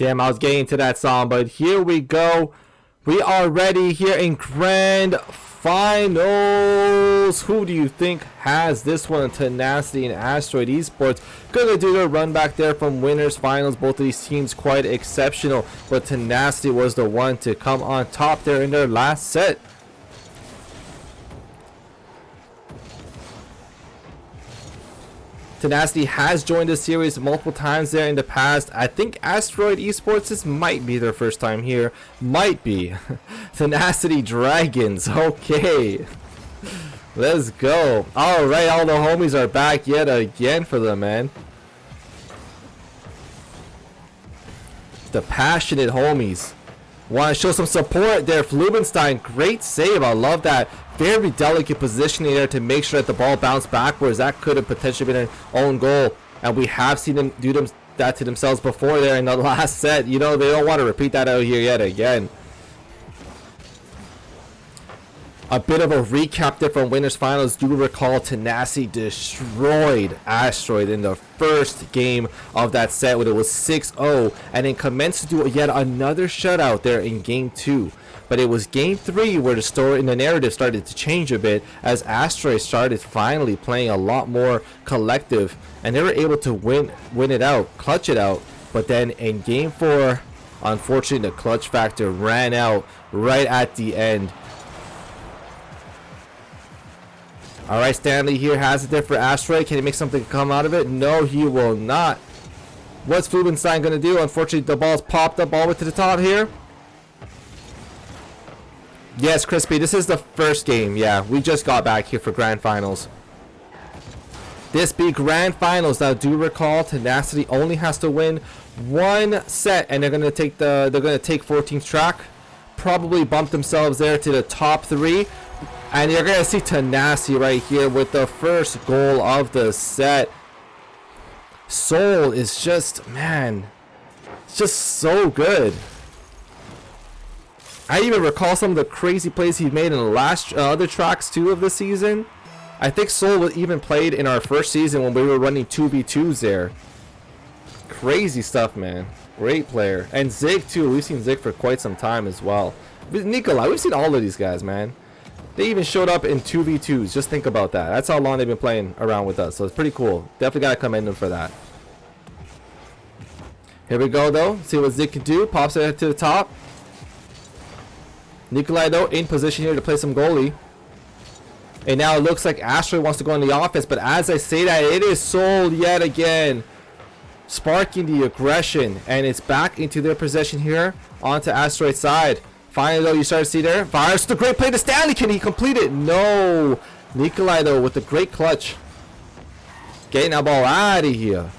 Damn, I was getting to that song, but here we go. We are ready here in grand finals. Who do you think has this one? Tenacity and Asteroid eSports gonna do their run back there from winners finals. Both of these teams quite exceptional, but Tenacity was the one to come on top there in their last set. Tenacity has joined the series multiple times there in the past. I think Asteroid eSports, this might be their first time here. Might be. Tenacity Dragons. Okay. Let's go. Alright, all the homies are back yet again for them, man. The passionate homies. Want to show some support there. Flubenstein, great save. I love that. Very delicate positioning there to make sure that the ball bounced backwards. That could have potentially been an own goal. And we have seen them do that to themselves before there in the last set. You know, they don't want to repeat that out here yet again. A bit of a recap there from winners finals. Do recall Tenacity destroyed Asteroid in the first game of that set when it was 6-0, and then commenced to do yet another shutout there in game 2. But it was game 3 where the story and the narrative started to change a bit as Asteroid started finally playing a lot more collective, and they were able to win it out, clutch it out. But then in game 4, unfortunately, the clutch factor ran out right at the end. Alright, Stanley here has it there for Asteroid. Can he make something come out of it? No, he will not. What's Flubenstein going to do? Unfortunately, the ball's popped up all the way to the top here. Yes, Crispy, this is the first game. Yeah, we just got back here for grand finals. This be grand finals. Now, do recall, Tenacity only has to win one set, and they're going to take 14th track. Probably bump themselves there to the top 3. And you're going to see Tenacity right here with the first goal of the set. Soul is just, man, it's just so good. I even recall some of the crazy plays he made in the last other tracks too of the season. I think Soul was even played in our first season when we were running 2v2s there. Crazy stuff, man. Great player. And Zig too. We've seen Zig for quite some time as well. But Nikolai, we've seen all of these guys, man. They even showed up in 2v2s. Just think about that. That's how long they've been playing around with us. So it's pretty cool. Definitely got to commend them for that. Here we go, though. See what Zig can do. Pops it to the top. Nikolai, though, in position here to play some goalie. And now it looks like Asteroid wants to go on the offense. But as I say that, it is Soul yet again, sparking the aggression. And it's back into their possession here onto Asteroid's side. Finally, though, you start to see there. Virus, the great play to Stanley. Can he complete it? No. Nikolai, though, with the great clutch. Getting that ball out of here.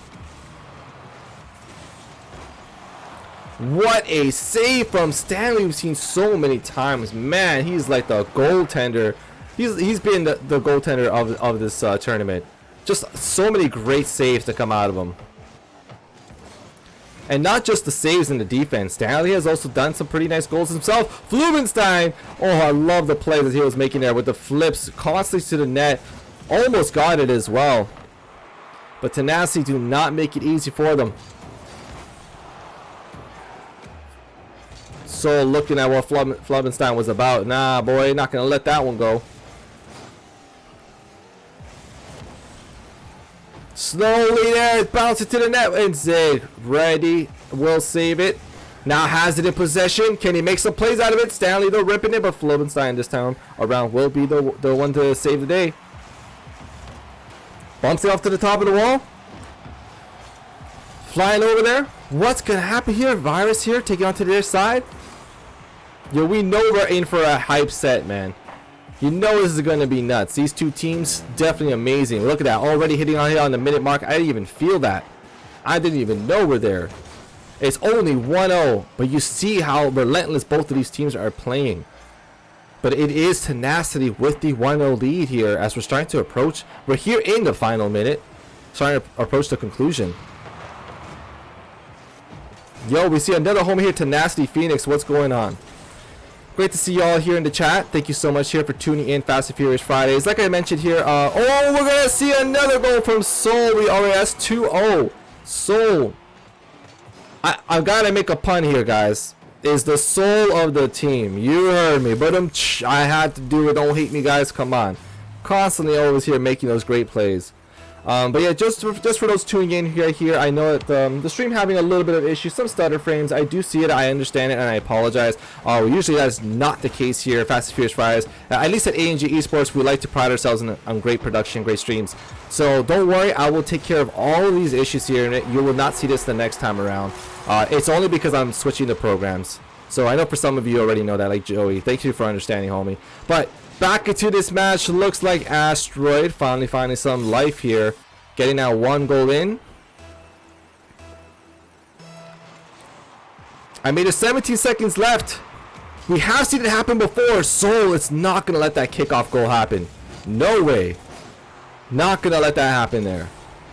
What a save from Stanley. We've seen so many times. Man, he's like the goaltender. He's been the goaltender of this tournament. Just so many great saves to come out of him. And not just the saves in the defense. Stanley has also done some pretty nice goals himself. Flubenstein. Oh, I love the play that he was making there with the flips constantly to the net. Almost got it as well. But Tenacity do not make it easy for them. So looking at what Flubenstein was about. Nah, boy, not going to let that one go. Slowly there, bounce it to the net, and Zig ready, will save it. Now has it in possession. Can he make some plays out of it? Stanley though ripping it, but Flubenstein this time around will be the one to save the day. Bumps it off to the top of the wall. Flying over there. What's gonna happen here? Virus here taking on to their side. Yo, we know we're in for a hype set, man. You know this is going to be nuts. These two teams, definitely amazing. Look at that. Already hitting on here on the minute mark. I didn't even feel that. I didn't even know we're there. It's only 1-0. But you see how relentless both of these teams are playing. But it is Tenacity with the 1-0 lead here as we're starting to approach. We're here in the final minute. Starting to approach the conclusion. Yo, we see another home here. Tenacity Phoenix. What's going on? Great to see y'all here in the chat. Thank you so much here for tuning in Fast and Furious Fridays. Like I mentioned here, oh, we're going to see another goal from Soul. We already has 2-0. Soul I've got to make a pun here, guys. Is the soul of the team. You heard me, but I had to do it. Don't hate me, guys. Come on. Constantly always here making those great plays. But yeah, just for those tuning in here, I know that the stream having a little bit of issues, some stutter frames. I do see it, I understand it, and I apologize. Usually that is not the case here. Fast and Furious Fridays. At least at A&G Esports, we like to pride ourselves on great production, great streams. So don't worry, I will take care of all of these issues here, and you will not see this the next time around. It's only because I'm switching the programs. So I know for some of you already know that, like Joey. Thank you for understanding, homie. But back into this match, looks like Asteroid finally finding some life here. Getting now 1 goal in. I made it 17 seconds left. We have seen it happen before. Soul is not going to let that kickoff goal happen. No way. Not going to let that happen there.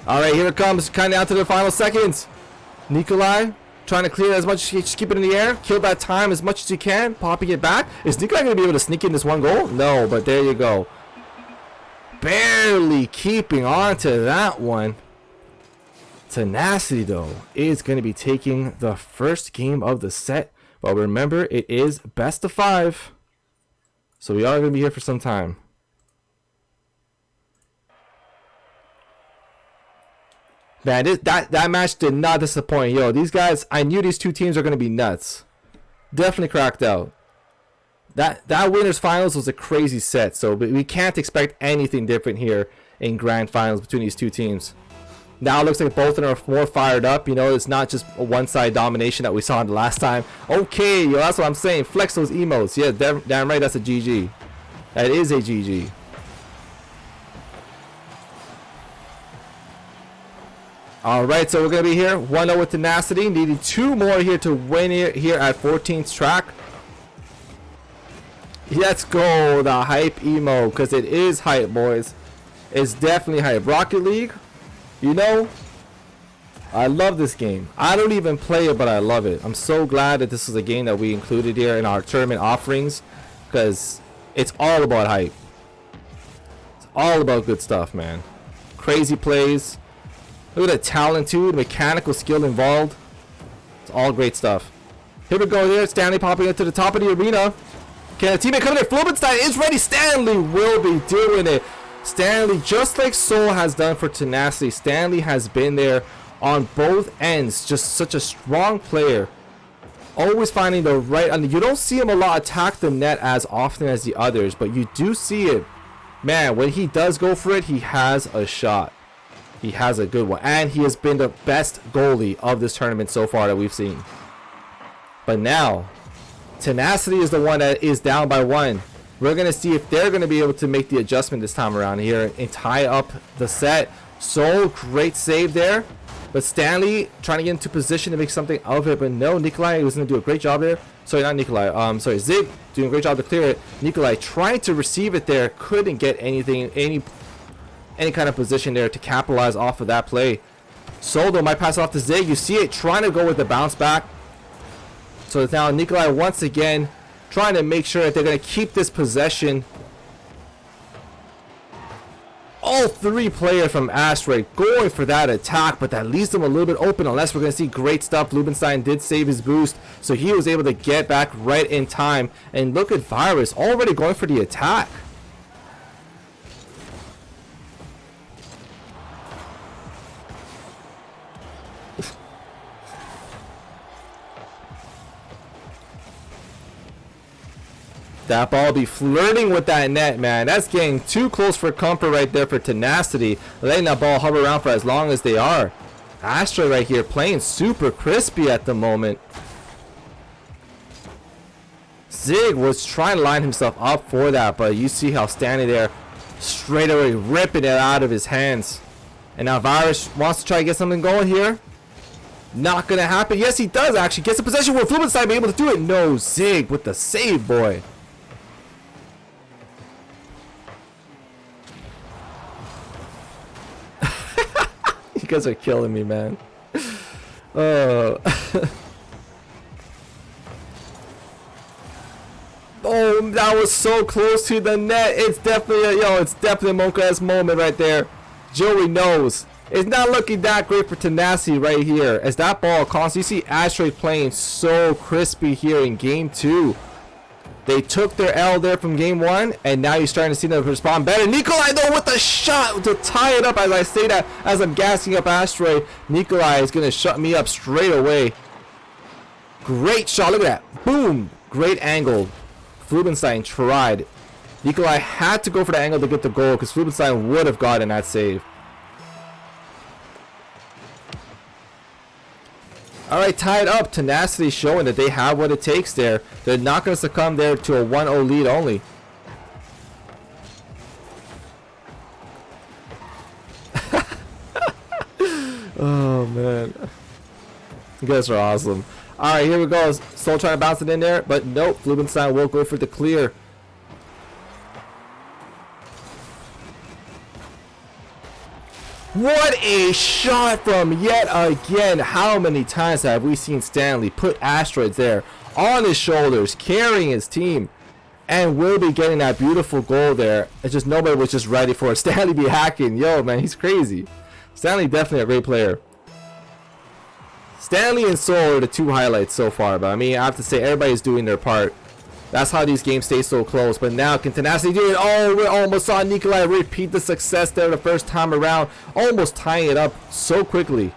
Alright, here it comes. Kind of down to the final seconds. Nikolai trying to clear as much, just keep it in the air, kill that time as much as you can, popping it back. Is Nikolai going to be able to sneak in this 1 goal? No, but there you go. Barely keeping on to that one. Tenacity, though, is going to be taking the first game of the set. But remember, it is best of 5. So we are going to be here for some time. Man, that match did not disappoint. Yo, these guys, I knew these two teams are going to be nuts. Definitely cracked out. That winners finals was a crazy set, so we can't expect anything different here in grand finals between these two teams. Now it looks like both of them are more fired up. You know, it's not just a one-side domination that we saw in the last time. Okay, yo, that's what I'm saying. Flex those emotes. Yeah, damn right, that's a GG. That is a GG. Alright, so we're going to be here 1-0 with Tenacity. Needing 2 more here to win here at 14th track. Let's go, the hype emo, because it is hype, boys. It's definitely hype. Rocket League, you know, I love this game. I don't even play it, but I love it. I'm so glad that this is a game that we included here in our tournament offerings, because it's all about hype. It's all about good stuff, man. Crazy plays. Look at the talent too, the mechanical skill involved. It's all great stuff. Here we go here. Stanley popping into the top of the arena. Okay, the teammate coming in. Flubenstein is ready. Stanley will be doing it. Stanley, just like Soul has done for Tenacity, Stanley has been there on both ends. Just such a strong player. Always finding the right. And you don't see him a lot attack the net as often as the others, but you do see it. Man, when he does go for it, he has a shot. He has a good one. And he has been the best goalie of this tournament so far that we've seen. But now, Tenacity is the one that is down by 1. We're going to see if they're going to be able to make the adjustment this time around here and tie up the set. So, great save there. But Stanley trying to get into position to make something of it. But no, Nikolai was going to do a great job there. Sorry, not Nikolai. Sorry, Zig doing a great job to clear it. Nikolai trying to receive it there. Couldn't get anything, any kind of position there to capitalize off of that play. Soldo might pass off to Zig. You see it trying to go with the bounce back. So now Nikolai once again trying to make sure that they're going to keep this possession. All 3 players from Asteroid going for that attack, but that leaves them a little bit open unless we're going to see great stuff. Lubenstein did save his boost, so he was able to get back right in time. And look at Virus already going for the attack. That ball be flirting with that net, man. That's getting too close for comfort right there for Tenacity. Letting that ball hover around for as long as they are. Asteroid right here playing super crispy at the moment. Zig was trying to line himself up for that, but you see how standing there straight away ripping it out of his hands. And now Virus wants to try to get something going here. Not gonna happen. Yes, he does actually. Gets a possession where Flubenstein be able to do it. No, Zig with the save, boy. You guys are killing me, man. Oh. Oh, that was so close to the net. It's definitely a, it's definitely a Mocha-esque moment right there. Joey knows. It's not looking that great for Tenacity right here. As that ball costs, you see Asteroid playing so crispy here in game 2. They took their L there from game 1, and now you're starting to see them respond better. Nikolai though with the shot to tie it up. As I say that, as I'm gassing up Asteroid, Nikolai is going to shut me up straight away. Great shot, look at that. Boom, great angle. Flubenstein tried. Nikolai had to go for the angle to get the goal because Flubenstein would have gotten that save. Alright, tied up. Tenacity showing that they have what it takes there. They're not going to succumb there to a 1-0 lead only. Oh, man. You guys are awesome. Alright, here we go. Still trying to bounce it in there, but nope. Flubenstein will go for the clear. What a shot from yet again. How many times have we seen Stanley put Asteroids there on his shoulders, carrying his team, and will be getting that beautiful goal there. It's just nobody was just ready for it. Stanley be hacking. Yo, man, he's crazy. Stanley definitely a great player. Stanley and Soul are the 2 highlights so far, but I mean, I have to say everybody's doing their part. That's how these games stay so close. But now, can Tenacity do it? Oh, we almost saw Nikolai repeat the success there the first time around. Almost tying it up so quickly.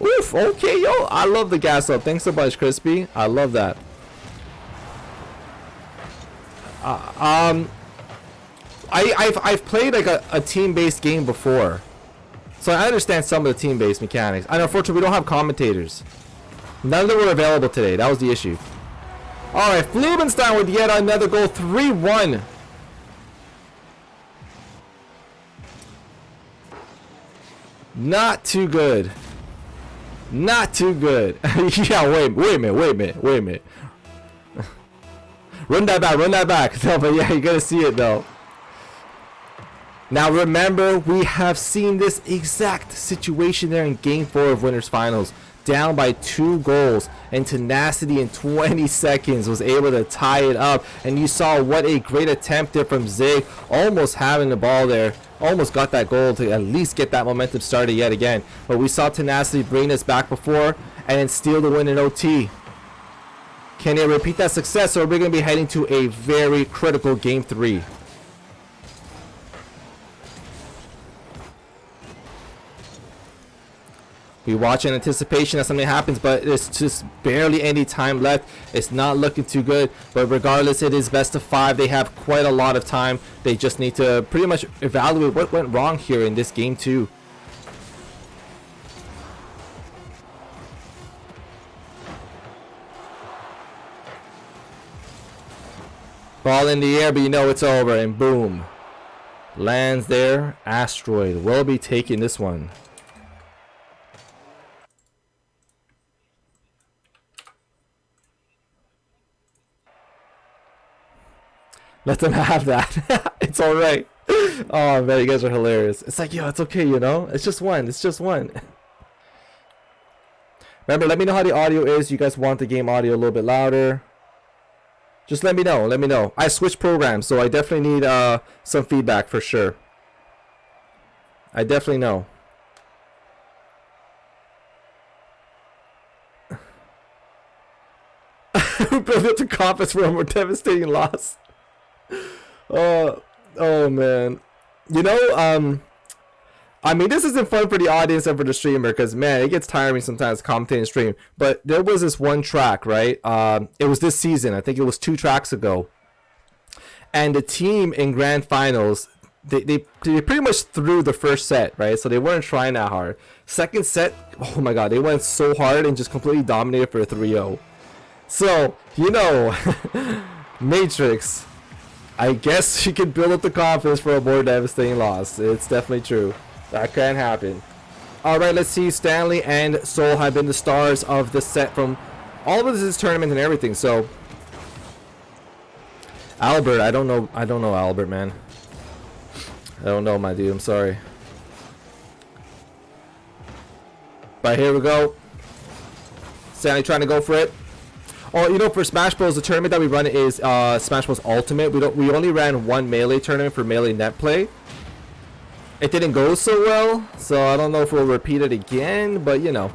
Oof, okay, yo. I love the gas up. Thanks so much, Crispy. I love that. I've played like a team-based game before. So I understand some of the team-based mechanics. And unfortunately, we don't have commentators. None of them were available today. That was the issue. Alright, Flubenstein with yet another goal. 3-1. Not too good. Not too good. Yeah, wait a minute. Run that back. No, but yeah, you gotta see it though. Now remember, we have seen this exact situation there in Game 4 of Winners Finals. Down by 2 goals, and Tenacity in 20 seconds was able to tie it up. And you saw what a great attempt there from Zig, almost having the ball there, almost got that goal to at least get that momentum started yet again. But we saw Tenacity bring us back before and then steal the win in OT. Can they repeat that success, or are we going to be heading to a very critical Game 3? We watch in anticipation that something happens, but there's just barely any time left. It's not looking too good, but regardless, it is best of 5. They have quite a lot of time. They just need to pretty much evaluate what went wrong here in this game 2. Ball in the air, but you know it's over, and boom. Lands there. Asteroid will be taking this one. Let them have that. It's alright. Oh man, you guys are hilarious. It's like, yo, it's okay, you know? It's just one. It's just one. Remember, let me know how the audio is. You guys want the game audio a little bit louder? Just let me know. Let me know. I switched programs, so I definitely need some feedback for sure. I definitely know. Who built up the confidence for a more devastating loss? Oh man, you know, I mean, this isn't fun for the audience and for the streamer, because man, it gets tiring sometimes commentating stream. But there was this one track, right? It was this season. I think it was 2 tracks ago, and the team in grand finals, they pretty much threw the first set, right? So they weren't trying that hard. Second set, oh my god, they went so hard and just completely dominated for a 3-0. So you know, Matrix, I guess she can build up the confidence for a more devastating loss. It's definitely true. That can happen. Alright, let's see. Stanley and Soul have been the stars of the set from all of this tournament and everything. So Albert, I don't know Albert, man. I don't know, my dude. I'm sorry. But here we go. Stanley trying to go for it. Oh, you know, for Smash Bros, the tournament that we run is Smash Bros Ultimate. We only ran one melee tournament for melee net play. It didn't go so well, so I don't know if we'll repeat it again, but you know.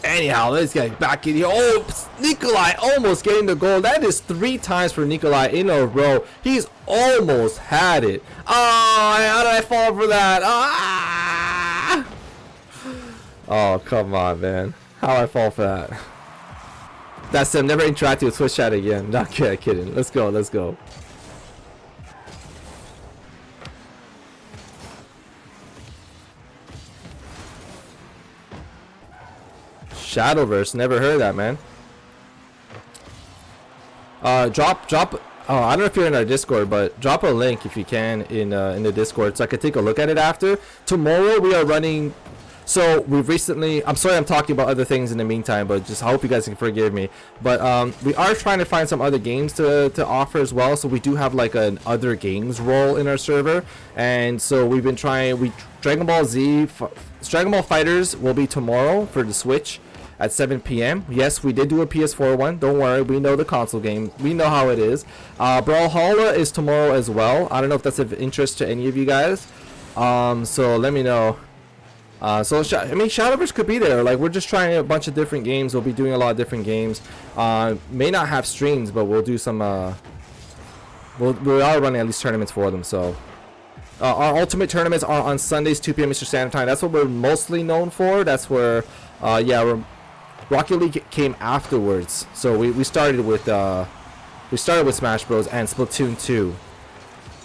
Anyhow, let's get back in here. Oh, Nikolai almost getting the goal. That is 3 times for Nikolai in a row. He's almost had it. Oh, how did I fall for that? Ah! Oh, come on, man. How I fall for that? That's him. Never interacted with Twitch chat again. Not kidding. Let's go. Let's go. Shadowverse, never heard of that, man. Drop. Oh, I don't know if you're in our Discord, but drop a link if you can in the Discord so I can take a look at it after. Tomorrow we are running. So we've recently. I'm sorry, I'm talking about other things in the meantime, but just I hope you guys can forgive me. But we are trying to find some other games to offer as well. So we do have like an other games role in our server, and so we've been trying. Dragon Ball Fighters will be tomorrow for the Switch at 7 p.m. Yes, we did do a PS4 one. Don't worry, we know the console game. We know how it is. Brawlhalla is tomorrow as well. I don't know if that's of interest to any of you guys. So let me know. I mean, Shadowverse could be there. Like, we're just trying a bunch of different games. We'll be doing a lot of different games. May not have streams, but we'll do some. We are running at least tournaments for them. So our ultimate tournaments are on Sundays, 2 p.m. Eastern Standard Time. That's what we're mostly known for. That's where, Rocket League came afterwards. So we started with Smash Bros and Splatoon 2.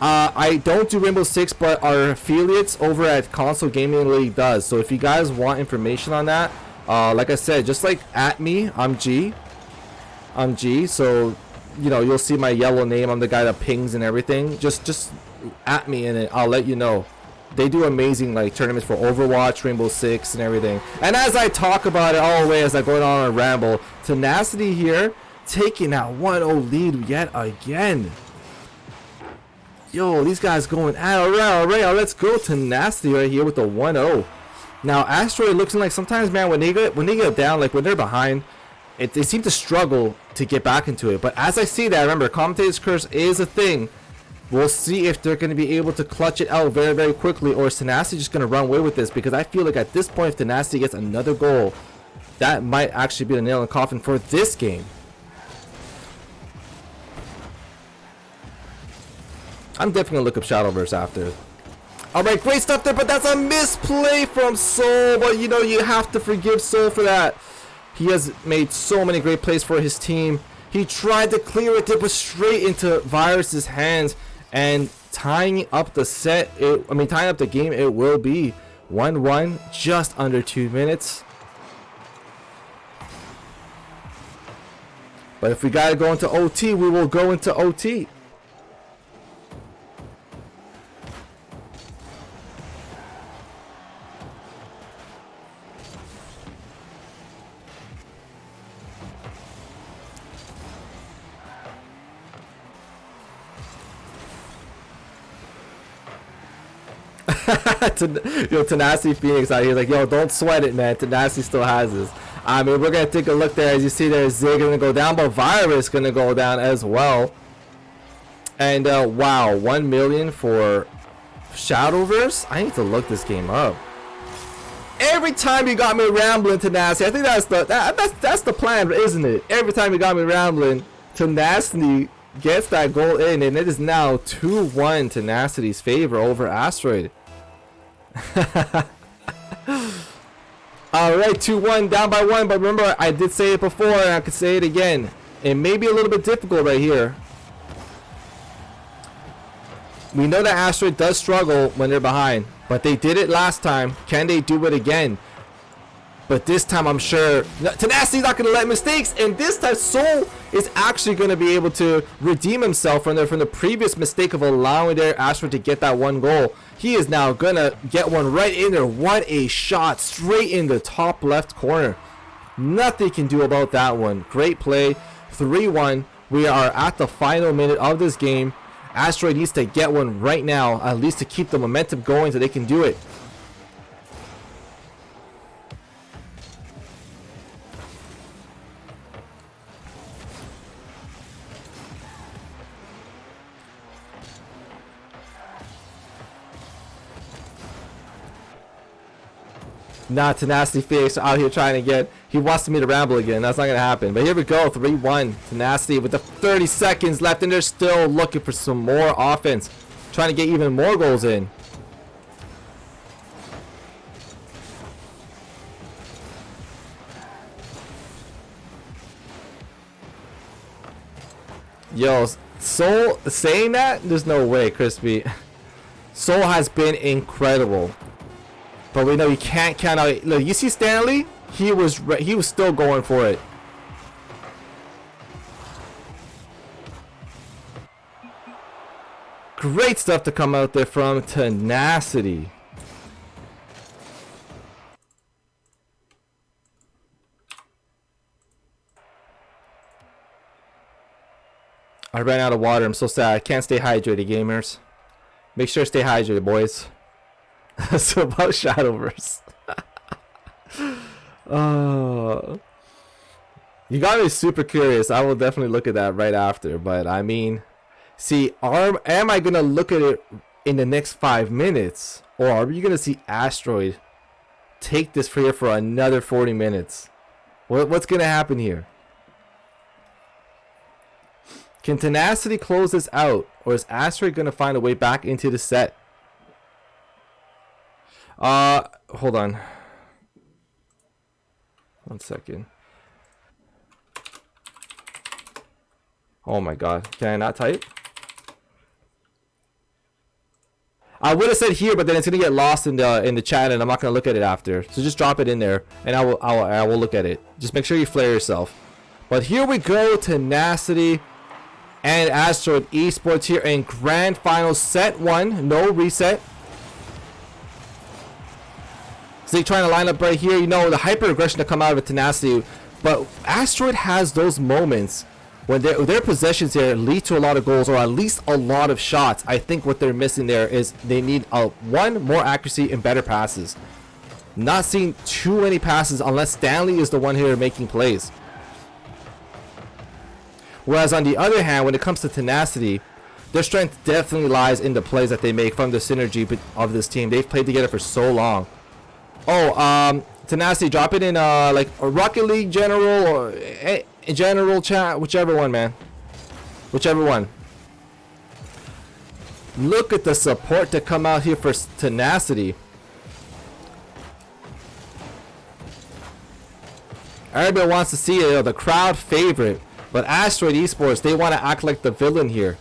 I don't do Rainbow Six, but our affiliates over at Console Gaming League does. So if you guys want information on that, like I said, just like at me, I'm G. So you know, you'll see my yellow name. I'm the guy that pings and everything. Just at me and I'll let you know. They do amazing like tournaments for Overwatch, Rainbow Six, and everything. And as I talk about it all the way as I go on a ramble, Tenacity here taking that 1-0 lead yet again. Yo, these guys going at it. All right, let's go. Tenacity right here with the 1-0. Now, Asteroid looks like sometimes, man, when they get down, like when they're behind, they seem to struggle to get back into it. But as I see that, remember, Commentator's Curse is a thing. We'll see if they're going to be able to clutch it out very, very quickly, or is Tenacity just going to run away with this? Because I feel like at this point, if Tenacity gets another goal, that might actually be the nail in the coffin for this game. I'm definitely going to look up Shadowverse after. Alright, great stuff there, but that's a misplay from Soul. But, you know, you have to forgive Soul for that. He has made so many great plays for his team. He tried to clear it, it was straight into Virus's hands. And tying up the tying up the game, it will be 1-1, just under 2 minutes. But if we gotta go into OT, we will go into OT. Tenacity Phoenix out here like, yo, don't sweat it, man. Tenacity still has this. I mean, we're gonna take a look there. As you see there, Zig gonna go down, but Virus gonna go down as well. And wow, 1 million for Shadowverse. I need to look this game up. Every time you got me rambling, Tenacity, I think that's the plan, isn't it? Every time you got me rambling, Tenacity gets that goal in, and it is now 2-1 Tenacity's favor over Asteroid. Alright, 2-1, down by 1, but remember, I did say it before, and I could say it again. It may be a little bit difficult right here. We know that Asteroid does struggle when they're behind, but they did it last time. Can they do it again? But this time, I'm sure Tenacity's not going to let mistakes, and this time Soul is actually going to be able to redeem himself from the previous mistake of allowing their Asteroid to get that one goal. He is now going to get one right in there. What a shot, straight in the top left corner. Nothing can do about that one. Great play, 3-1. We are at the final minute of this game. Asteroid needs to get one right now, at least to keep the momentum going so they can do it. Nah, Tenacity Felix out here trying to get. He wants me to ramble again. That's not gonna happen. But here we go, 3-1. Tenacity with the 30 seconds left, and they're still looking for some more offense, trying to get even more goals in. Yo, Soul saying that? There's no way, Crispy. Soul has been incredible. But we know you can't count out. Look, you see Stanley? He was still going for it. Great stuff to come out there from Tenacity. I ran out of water. I'm so sad. I can't stay hydrated, gamers. Make sure to stay hydrated, boys. So about Shadowverse. You got me super curious. I will definitely look at that right after. But I mean, see, am I gonna look at it in the next 5 minutes, or are you gonna see Asteroid take this for here for another 40 minutes? What's gonna happen here? Can Tenacity close this out, or is Asteroid gonna find a way back into the set? Hold on. 1 second. Oh my god. Can I not type? I would have said here, but then it's gonna get lost in the chat, and I'm not gonna look at it after. So just drop it in there, and I will look at it. Just make sure you flare yourself. But here we go, Tenacity and Asteroid eSports here in grand final set 1. No reset. So they're trying to line up right here. You know, the hyper aggression to come out of it, Tenacity. But Asteroid has those moments when their possessions here lead to a lot of goals, or at least a lot of shots. I think what they're missing there is they need one, more accuracy and better passes. Not seeing too many passes unless Stanley is the one here making plays. Whereas on the other hand, when it comes to Tenacity, their strength definitely lies in the plays that they make from the synergy of this team. They've played together for so long. Oh, Tenacity, drop it in like a Rocket League general or general chat, whichever one, man. Whichever one. Look at the support to come out here for Tenacity. Everybody wants to see it, you know, the crowd favorite. But Asteroid eSports, they want to act like the villain here.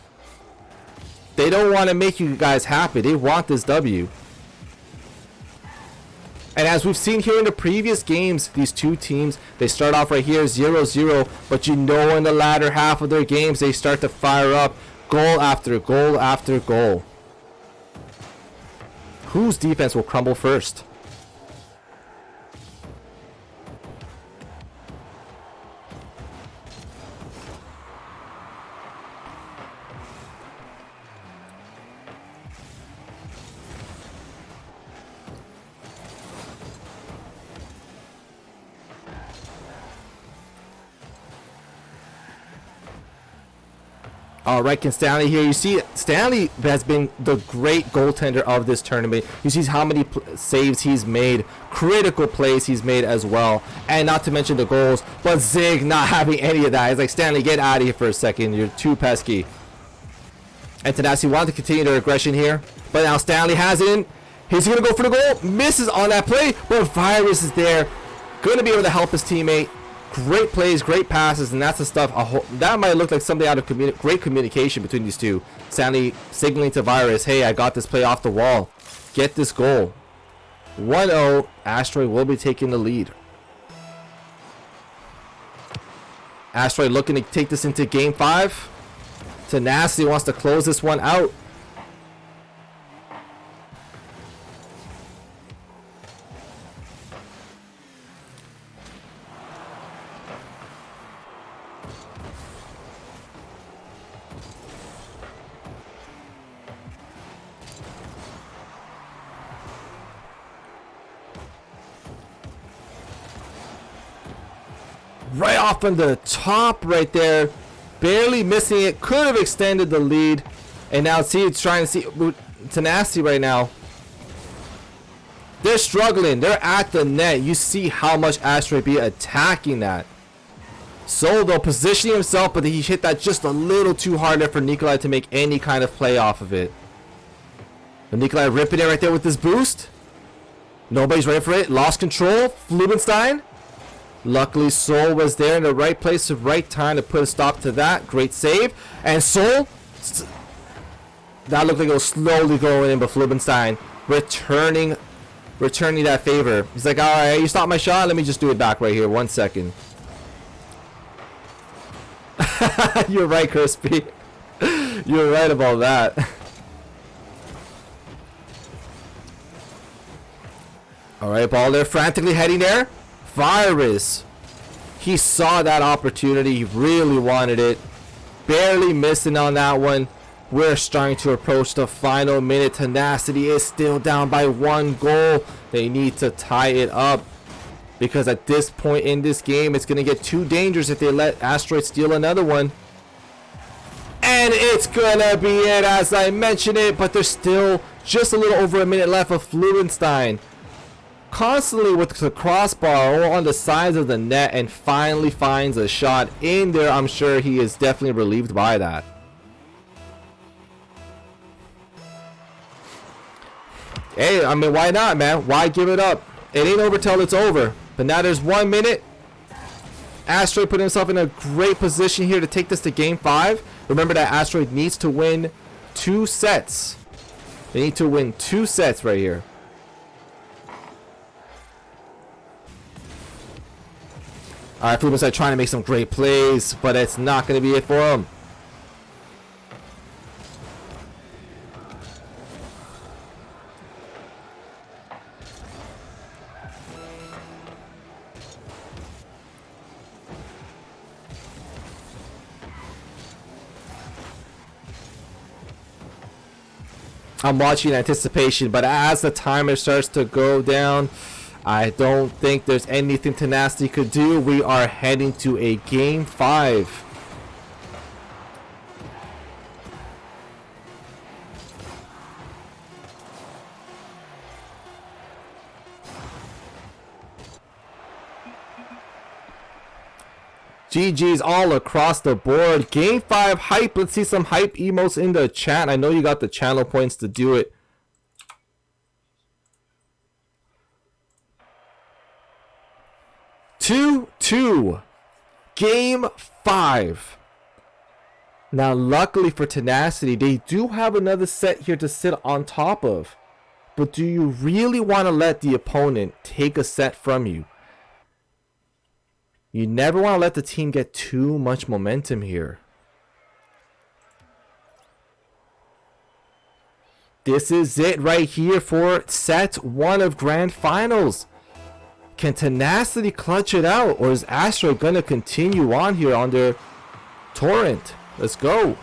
They don't want to make you guys happy. They want this W. And as we've seen here in the previous games, these two teams, they start off right here 0-0, but you know in the latter half of their games, they start to fire up goal after goal after goal. Whose defense will crumble first? Alright, can Stanley here. You see, Stanley has been the great goaltender of this tournament. You see how many saves he's made, critical plays he's made as well, and not to mention the goals. But Zig not having any of that. He's like, Stanley, get out of here for a second. You're too pesky. And Tenacity wanted to continue their aggression here, but now Stanley has it in. He's going to go for the goal. Misses on that play, but Virus is there. Going to be able to help his teammate. Great plays, great passes, and that's the stuff. That might look like something out of great communication between these two. Stanley signaling to Virus, hey, I got this play off the wall. Get this goal. 1-0. Asteroid will be taking the lead. Asteroid looking to take this into Game 5. Tenacity wants to close this one out. Right off on the top right there, barely missing it, could have extended the lead. And now see, it's trying to see Tenacity right now. They're struggling. They're at the net. You see how much Asteroid be attacking that. So though, positioning himself, but he hit that just a little too hard there for Nikolai to make any kind of play off of it. But Nikolai ripping it right there with this boost. Nobody's ready for it. Lost control. Flubenstein. Luckily, Soul was there in the right place at the right time to put a stop to that. Great save. And Soul, that looked like it was slowly going in, but Flubenstein returning that favor. He's like, all right, you stopped my shot. Let me just do it back right here. 1 second. You're right, Crispy. You're right about that. All right, ball there, frantically heading there. Virus. He saw that opportunity. He really wanted it. Barely missing on that one. We're starting to approach the final minute. Tenacity is still down by 1 goal. They need to tie it up, because at this point in this game, it's going to get too dangerous if they let Asteroid steal another one. And it's going to be it, as I mentioned it, but there's still just a little over a minute left of Flubenstein. Constantly with the crossbar on the sides of the net, and finally finds a shot in there. I'm sure he is definitely relieved by that. Hey, I mean, why not, man? Why give it up? It ain't over till it's over. But now there's 1 minute. Asteroid put himself in a great position here to take this to game 5. Remember that Asteroid needs to win 2 sets. They need to win 2 sets right here. Alright, Flubenstein trying to make some great plays, but it's not going to be it for him. I'm watching in anticipation, but as the timer starts to go down, I don't think there's anything Tenacity could do. We are heading to a game 5. GG's all across the board. Game 5 hype. Let's see some hype emotes in the chat. I know you got the channel points to do it. Two. Game 5. Now, luckily for Tenacity, they do have another set here to sit on top of. But do you really want to let the opponent take a set from you? You never want to let the team get too much momentum here. This is it right here for set 1 of Grand Finals. Can Tenacity clutch it out, or is Asteroid going to continue on here on their torrent? Let's go.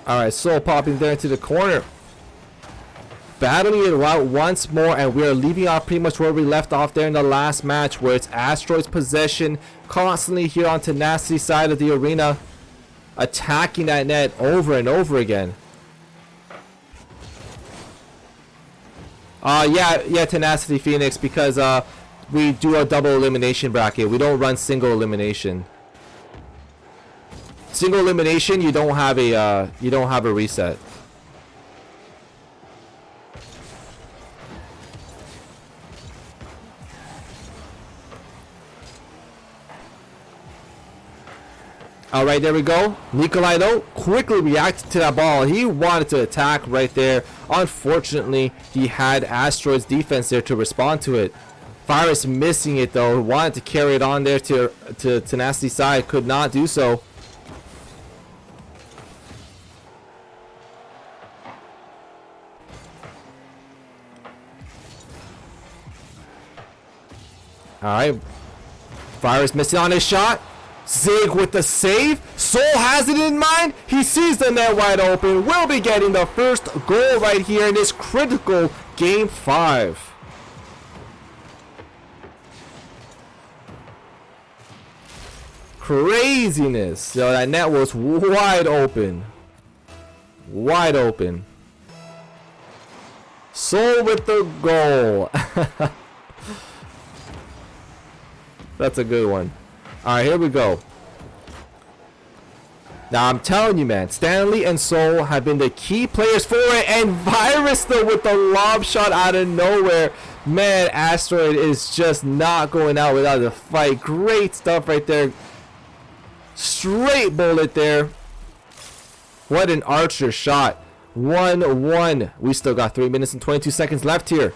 Alright, Soul popping there into the corner. Battling it out once more, and we are leaving off pretty much where we left off there in the last match, where it's Asteroid's possession constantly here on Tenacity's side of the arena, attacking that net over and over again. Yeah, Tenacity Phoenix, because we do a double elimination bracket. We don't run single elimination. Single elimination, you don't have a reset. Alright, there we go. Nikolai, though, quickly reacted to that ball. He wanted to attack right there. Unfortunately, he had Asteroid's defense there to respond to it. Virus missing it, though. Wanted to carry it on there to Tenacity's side. Could not do so. Alright. Virus missing on his shot. Zig with the save. Soul has it in mind. He sees the net wide open. Will be getting the first goal right here in this critical game 5. Craziness. Yo, that net was wide open. Wide open. Soul with the goal. That's a good one. Alright, here we go. Now, I'm telling you, man, Stanley and Soul have been the key players for it. And Virus, though, with the lob shot out of nowhere. Man, Asteroid is just not going out without a fight. Great stuff right there. Straight bullet there. What an archer shot. 1-1. We still got 3 minutes and 22 seconds left here.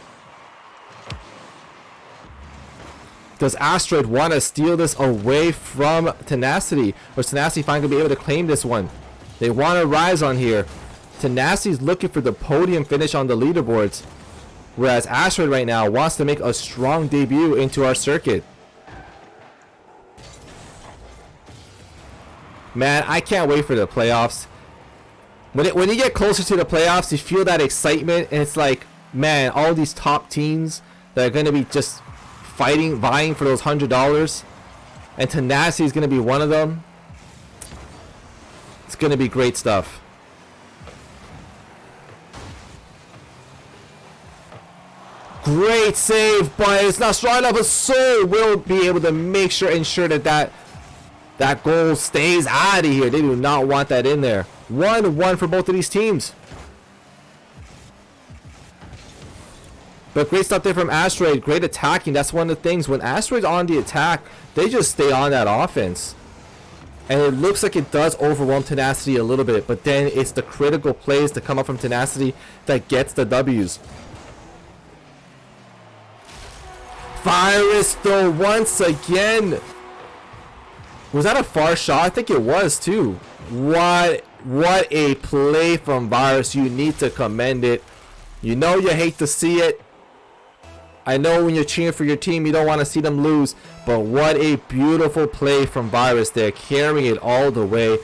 Does Asteroid want to steal this away from Tenacity? Or is Tenacity finally going to be able to claim this one? They want to rise on here. Tenacity's looking for the podium finish on the leaderboards. Whereas Asteroid right now wants to make a strong debut into our circuit. Man, I can't wait for the playoffs. When you get closer to the playoffs, you feel that excitement. And it's like, man, all these top teams that are going to be just fighting, vying for those $100, and Tenacity is going to be one of them. It's going to be great stuff. Great save, but it's not strong enough. But Soul will be able to make sure, ensure that goal stays out of here. They do not want that in there. 1-1 for both of these teams. But great stuff there from Asteroid. Great attacking. That's one of the things. When Asteroid's on the attack, they just stay on that offense. And it looks like it does overwhelm Tenacity a little bit. But then it's the critical plays to come up from Tenacity that gets the W's. Virus, though, once again. Was that a far shot? I think it was, too. What a play from Virus. You need to commend it. You know you hate to see it. I know when you're cheering for your team, you don't want to see them lose. But what a beautiful play from Virus there. Carrying it all the way.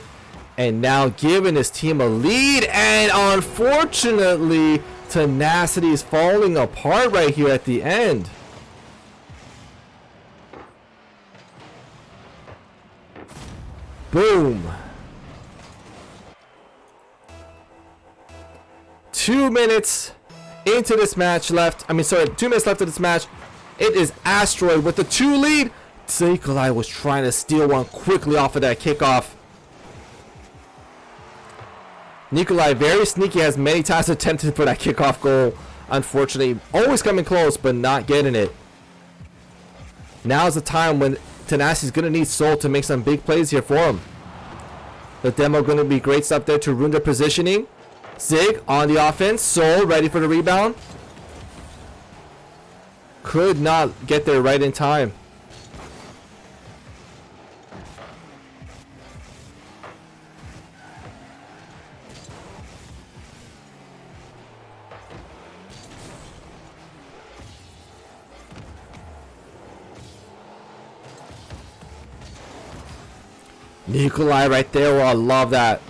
And now giving his team a lead. And unfortunately, Tenacity is falling apart right here at the end. Boom. 2 minutes into this match left. 2 minutes left of this match. It is Asteroid with the 2 lead. Nikolai was trying to steal one quickly off of that kickoff. Nikolai, very sneaky, has many times attempted for that kickoff goal. Unfortunately, always coming close, but not getting it. Now's the time when Tenacity's going to need Soul to make some big plays here for him. The demo going to be great stuff there to ruin their positioning. Zig on the offense. Soul ready for the rebound. Could not get there right in time. Nikolai right there. Well, I love that.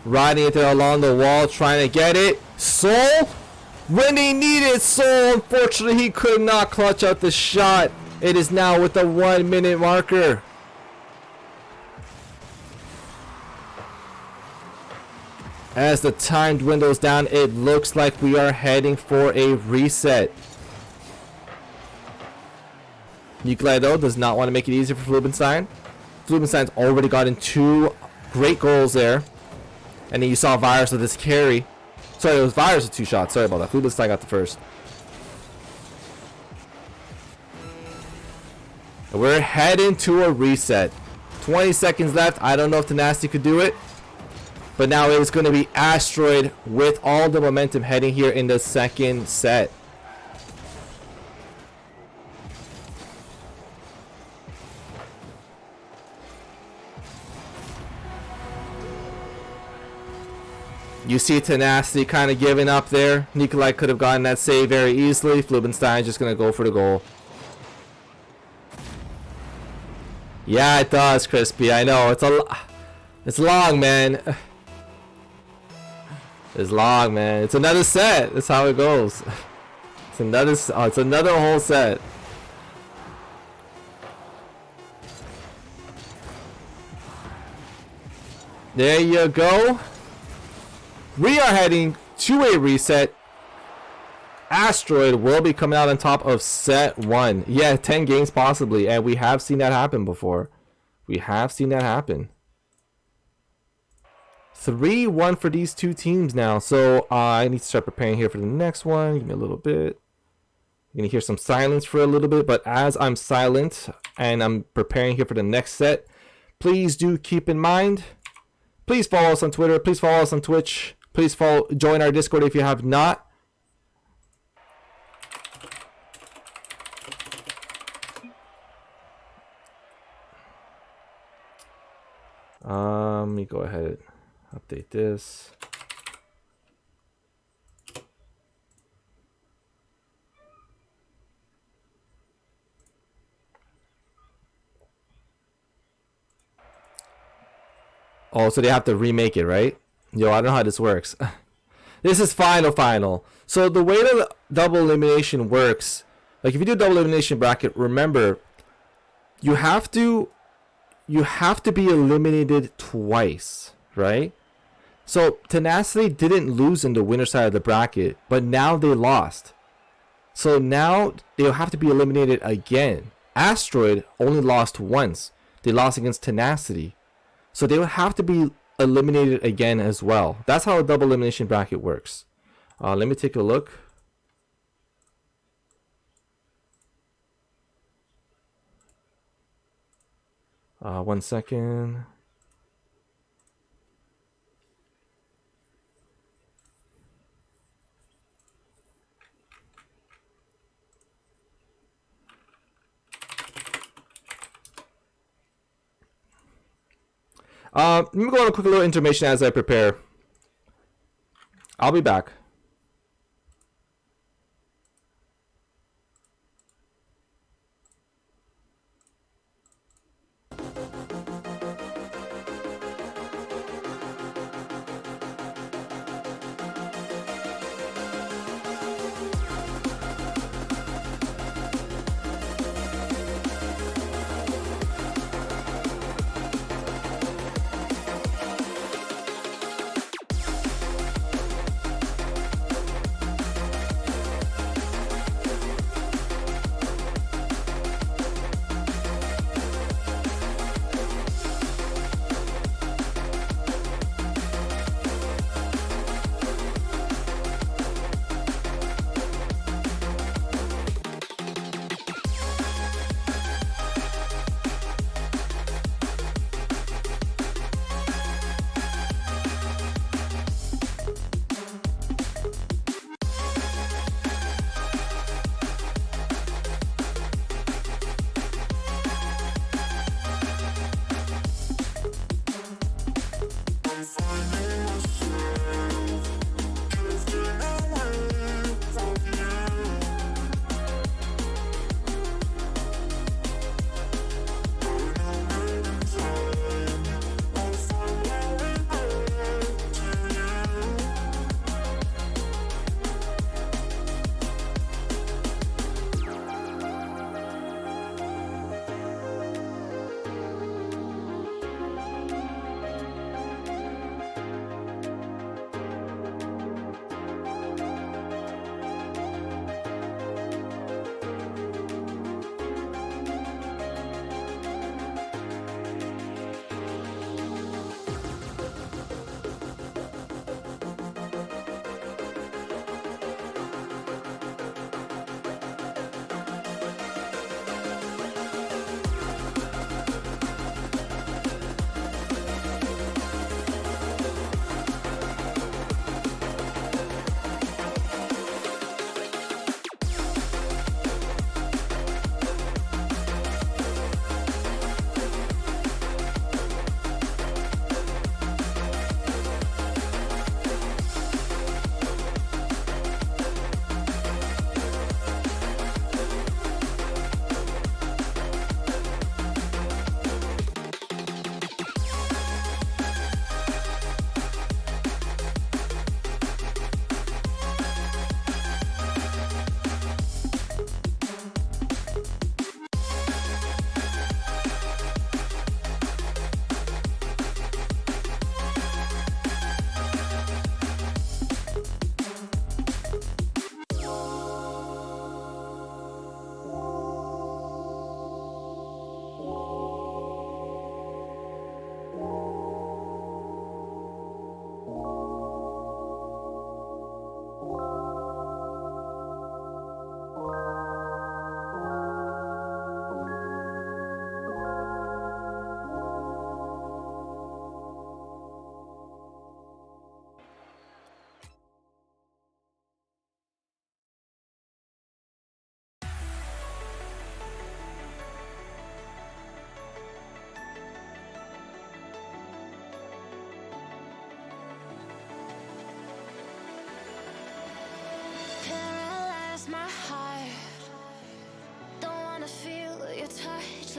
Riding it there along the wall, trying to get it. Soul, when he needed Soul, unfortunately, he could not clutch out the shot. It is now with the 1 minute marker. As the time dwindles down, it looks like we are heading for a reset. Nikolai, though, does not want to make it easier for Flubenstein. Flubenstein's already gotten 2 great goals there. And then you saw Virus with this carry. Sorry, it was Virus with 2 shots. Sorry about that. Flubenstein got the first. And we're heading to a reset. 20 seconds left. I don't know if Tenacity could do it. But now it is going to be Asteroid with all the momentum heading here in the second set. You see Tenacity kind of giving up there. Nikolai could have gotten that save very easily. Flubenstein just going to go for the goal. Yeah, it does, Crispy. I know. It's long, man. It's long, man. It's another set. That's how it goes. It's another whole set. There you go. We are heading to a reset. Asteroid will be coming out on top of set 1. Yeah, 10 games possibly, and we have seen that happen before. We have seen that happen. 3-1 for these two teams now, so I need to start preparing here for the next one. Give me a little bit. You're gonna hear some silence for a little bit, but as I'm silent and I'm preparing here for the next set, please do keep in mind, please follow us on Twitter, please follow us on Twitch, please join our Discord if you have not. Let me go ahead and update this. Oh, so they have to remake it, right? Yo, I don't know how this works. This is final. So the way the double elimination works, like if you do double elimination bracket, remember you have to be eliminated twice, right? So Tenacity didn't lose in the winner side of the bracket, but now they lost. So now they'll have to be eliminated again. Asteroid only lost once. They lost against Tenacity. So they would have to be eliminated again as well. That's how a double elimination bracket works. Let me take a look. One second. Let me go on a quick little intermission as I prepare. I'll be back.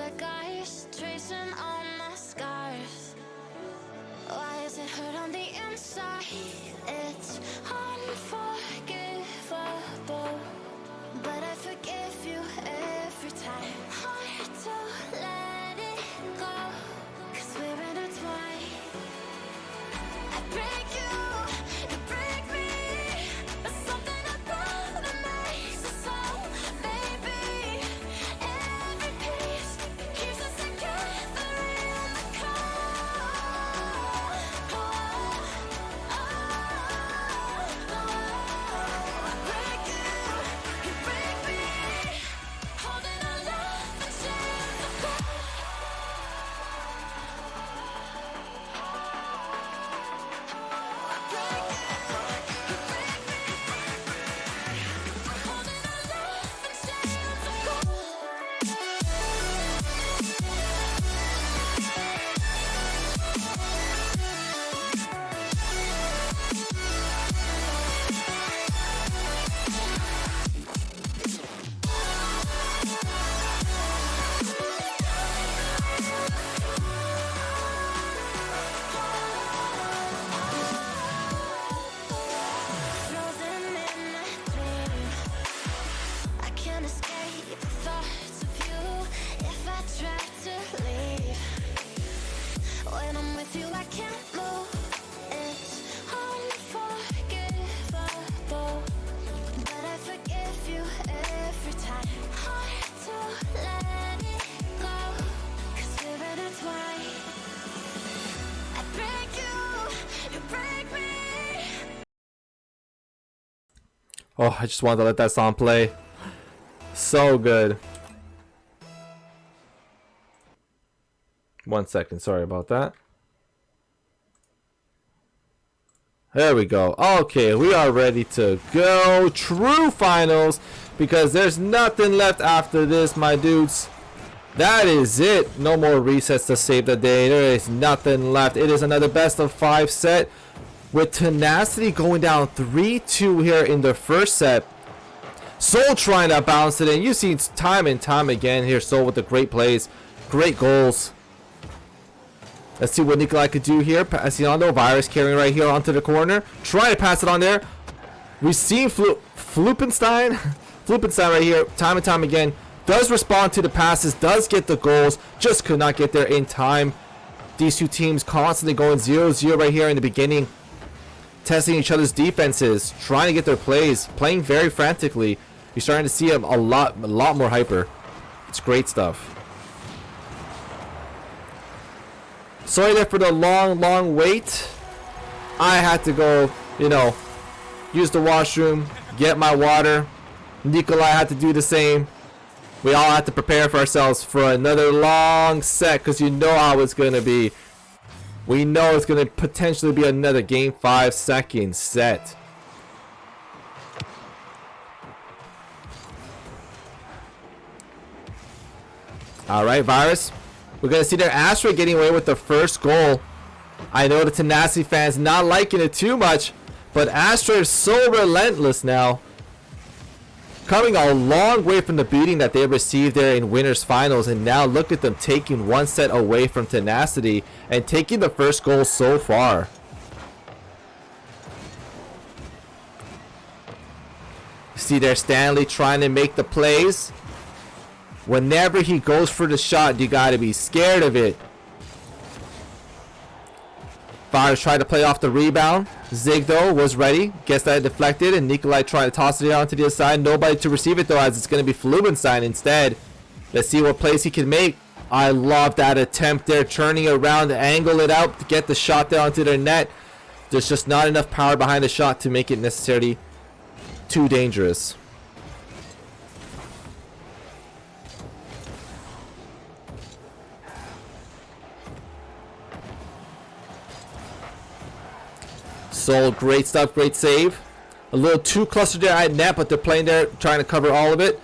like ice, tracing all my scars. Why is it hurt on the inside? It's unforgivable, but I forgive you every time. Hard to let it go, 'cause we're intertwined. I break you, you break me, but something about it makes us so, baby. Every piece keeps us together in the cold. I break you, break me, holding our love in chains of gold. I break you, break me, holding our love in chains of gold. Frozen in my dream, I can't escape the thoughts of you. If I try to leave, when I'm with you I can't move. It's unforgivable, but I forgive you every time. Hard to let it go, 'cause we're intertwined. I break you, you break me. Oh, I just wanted to let that song play. So good. 1 second, sorry about that. There we go. Okay, we are ready to go. True finals, because there's nothing left after this, my dudes. That is it. No more resets to save the day. There is nothing left. It is another best of 5 set, with Tenacity going down 3-2 here in the first set. Soul trying to bounce it in. You've seen time and time again here, Soul with the great plays, great goals. Let's see what Nikolai could do here. Passing on though. Virus carrying right here onto the corner. Trying to pass it on there. We've seen Flupenstein right here, time and time again. Does respond to the passes, does get the goals, just could not get there in time. These two teams constantly going 0-0 right here in the beginning. Testing each other's defenses, trying to get their plays, playing very frantically. You're starting to see a lot more hyper. It's great stuff. Sorry there for the long wait. I had to go, use the washroom, get my water. Nikolai had to do the same. We all had to prepare for ourselves for another long set, because you know how it's going to be. We know it's going to potentially be another game 5 second set. Alright, Virus. We're going to see their Asteroid getting away with the first goal. I know the Tenacity fans not liking it too much, but Asteroid is so relentless now. Coming a long way from the beating that they received there in winners finals, and now look at them taking 1 set away from Tenacity and taking the first goal so far. See there Stanley trying to make the plays. Whenever he goes for the shot, you gotta be scared of it. Fires tried to play off the rebound. Zig though was ready. Guess that deflected, and Nikolai tried to toss it onto the other side. Nobody to receive it though, as it's going to be Flubenstein instead. Let's see what plays he can make. I love that attempt there, turning around to angle it out to get the shot there onto their net. There's just not enough power behind the shot to make it necessarily too dangerous. So great stuff, great save. A little too clustered there at net, but they're playing there, trying to cover all of it.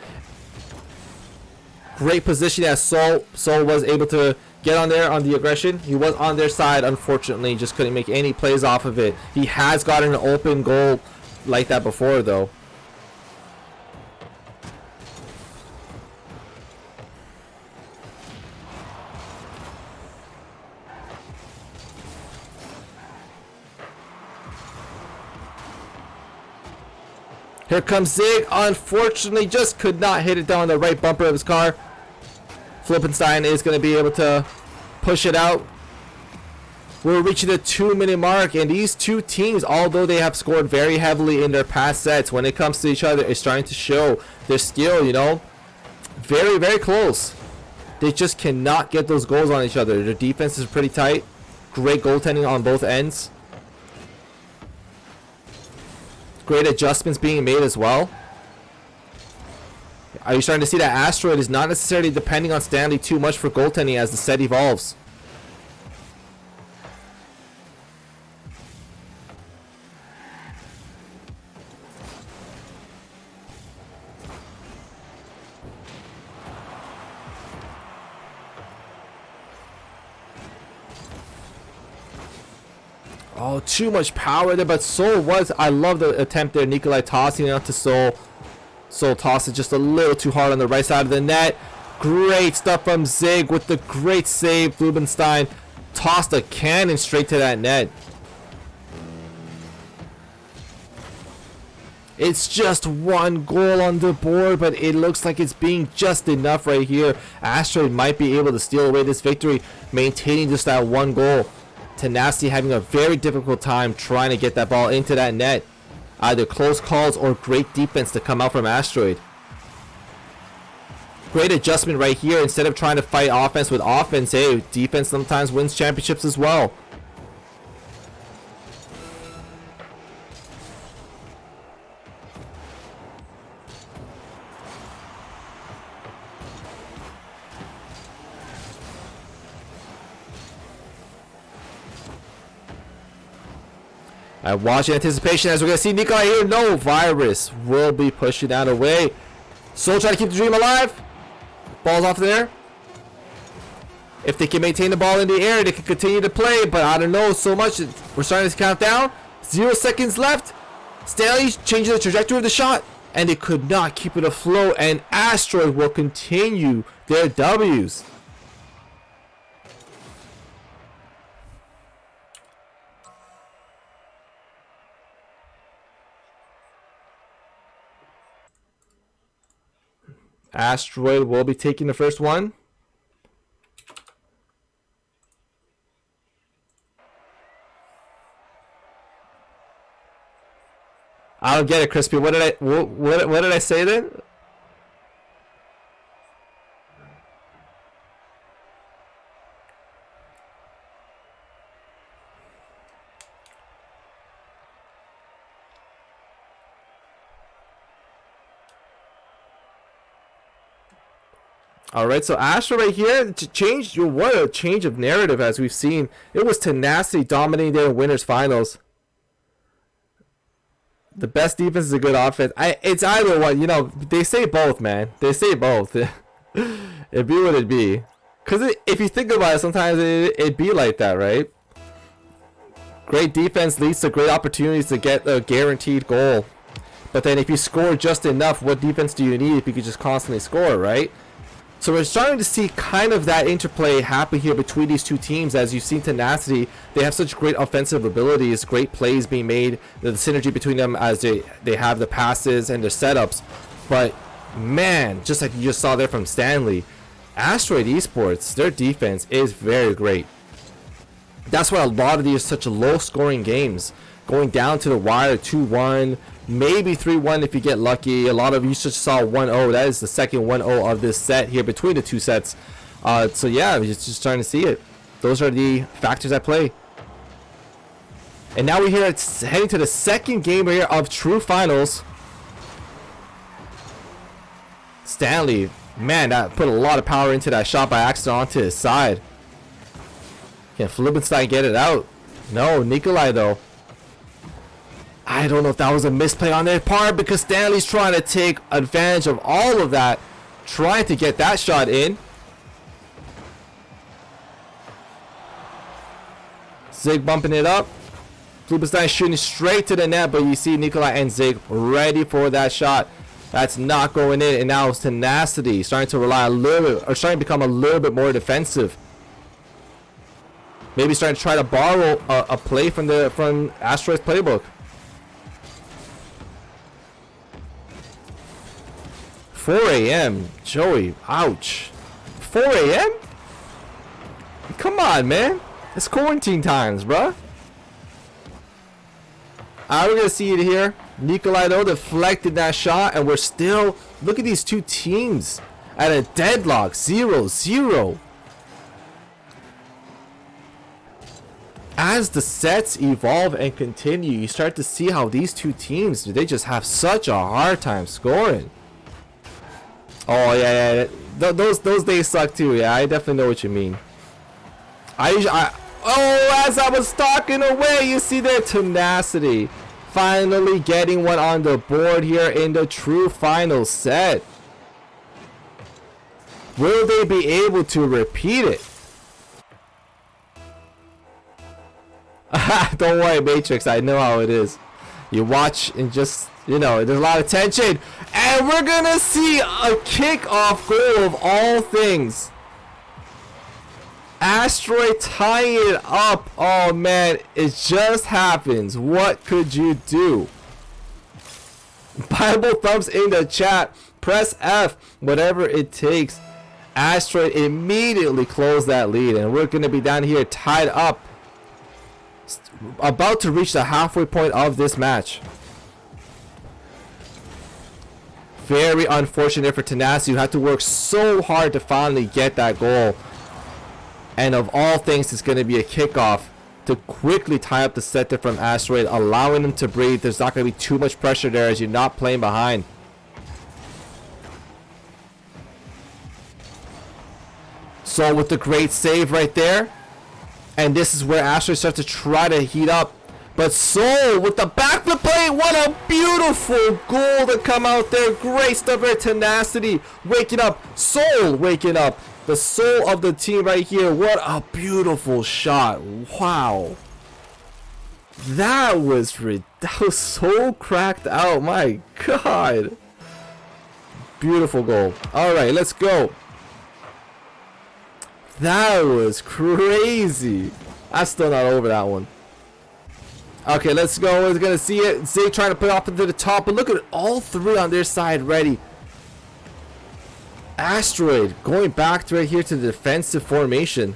Great position as Soul was able to get on there on the aggression. He was on their side, unfortunately, just couldn't make any plays off of it. He has gotten an open goal like that before, though. Here comes Zig. Unfortunately, just could not hit it down the right bumper of his car. Flippenstein is going to be able to push it out. We're reaching the 2-minute mark, and these two teams, although they have scored very heavily in their past sets, when it comes to each other, it's starting to show their skill, you know. Very, very close. They just cannot get those goals on each other. Their defense is pretty tight. Great goaltending on both ends. Great adjustments being made as well. Are you starting to see that Asteroid is not necessarily depending on Stanley too much for goaltending as the set evolves? Oh, too much power there, but Soul was... I love the attempt there. Nikolai tossing it out to Soul. Soul tosses just a little too hard on the right side of the net. Great stuff from Zig with the great save. Rubenstein tossed a cannon straight to that net. It's just one goal on the board, but it looks like it's being just enough right here. Asteroid might be able to steal away this victory, maintaining just that one goal. Tenacity having a very difficult time trying to get that ball into that net. Either close calls or great defense to come out from Asteroid. Great adjustment right here. Instead of trying to fight offense with offense, hey, defense sometimes wins championships as well. I watch in anticipation as we're going to see Nikolai here. No, Virus will be pushing that away. Soul trying to keep the dream alive. Ball's off there. If they can maintain the ball in the air, they can continue to play. But I don't know so much. We're starting to count down. 0 seconds left. Stanley changing the trajectory of the shot. And they could not keep it afloat. And Asteroid will continue their W's. Asteroid will be taking the first one. I don't get it, Crispy. What did I say then? Alright, so Astra right here changed. What a change of narrative as we've seen. It was Tenacity dominating their winners finals. The best defense is a good offense. It's either one, you know, they say both, man. They say both. It'd be what it'd be. Because if you think about it, sometimes it'd be like that, right? Great defense leads to great opportunities to get a guaranteed goal. But then if you score just enough, what defense do you need if you could just constantly score, right? So we're starting to see kind of that interplay happen here between these two teams. As you've seen Tenacity, they have such great offensive abilities, great plays being made, the synergy between them as they have the passes and their setups. But man, just like you just saw there from Stanley, Asteroid eSports, their defense is very great. That's why a lot of these are such low scoring games, going down to the wire 2-1, maybe 3-1 if you get lucky. A lot of you just saw 1-0. That is the second 1-0 of this set here between the two sets. So yeah, we're just starting to see it. Those are the factors at play. And now we're here heading to the second game here of true finals. Stanley, man, that put a lot of power into that shot by accident onto his side. Can Flippenstein get it out? No, Nikolai though. I don't know if that was a misplay on their part, because Stanley's trying to take advantage of all of that, trying to get that shot in. Zig bumping it up. Flippenstein shooting straight to the net, but you see Nikolai and Zig ready for that shot. That's not going in, and now it's Tenacity starting to rely a little bit, or starting to become a little bit more defensive. Maybe starting to try to borrow a play from Asteroid's playbook. 4 a.m. Joey, ouch. 4 a.m.? Come on, man. It's quarantine times, bruh. Alright, we're going to see it here. Nikolai, though, deflected that shot, and we're still... Look at these two teams at a deadlock. 0-0. As the sets evolve and continue, you start to see how these two teams, they just have such a hard time scoring. Oh, yeah. Those days suck, too. Yeah, I definitely know what you mean. Oh, as I was stalking away, you see their Tenacity finally getting one on the board here in the true final set. Will they be able to repeat it? Don't worry, Matrix, I know how it is. You watch and just, you know, there's a lot of tension. And we're gonna see a kickoff goal of all things. Asteroid tying it up. Oh man, it just happens. What could you do? Bible thumbs in the chat. Press F, whatever it takes. Asteroid immediately closed that lead, and we're going to be down here tied up. About to reach the halfway point of this match. Very unfortunate for Tenacity, who had to work so hard to finally get that goal. And of all things, it's going to be a kickoff to quickly tie up the set there from Asteroid, allowing them to breathe. There's not going to be too much pressure there as you're not playing behind. So with the great save right there. And this is where Asteroid starts to try to heat up. But Soul with the backflip play. What a beautiful goal to come out there. Great stuff there. Tenacity waking up. Soul waking up. The soul of the team right here. What a beautiful shot. Wow. That was so cracked out. My God. Beautiful goal. Alright, let's go. That was crazy. I'm still not over that one. Okay, let's go. We're going to see it. Zay trying to put it off into the top. But look at all three on their side ready. Asteroid going back to right here to the defensive formation.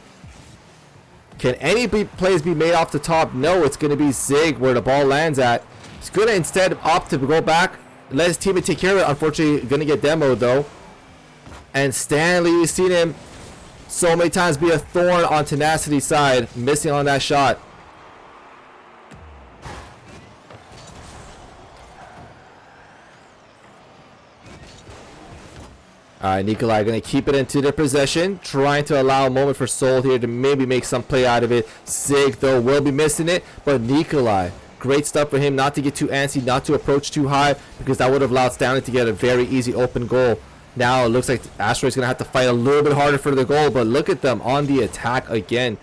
Can any plays be made off the top? No, it's going to be Zig where the ball lands at. He's going to instead opt to go back. Let his teammate take care of it. Unfortunately, going to get demoed though. And Stanley, you've seen him so many times be a thorn on Tenacity's side. Missing on that shot. Alright, Nikolai going to keep it into their possession. Trying to allow a moment for Soul here to maybe make some play out of it. Zig, though, will be missing it. But Nikolai, great stuff for him not to get too antsy, not to approach too high. Because that would have allowed Stanley to get a very easy open goal. Now it looks like Asteroid's going to have to fight a little bit harder for the goal. But look at them on the attack again.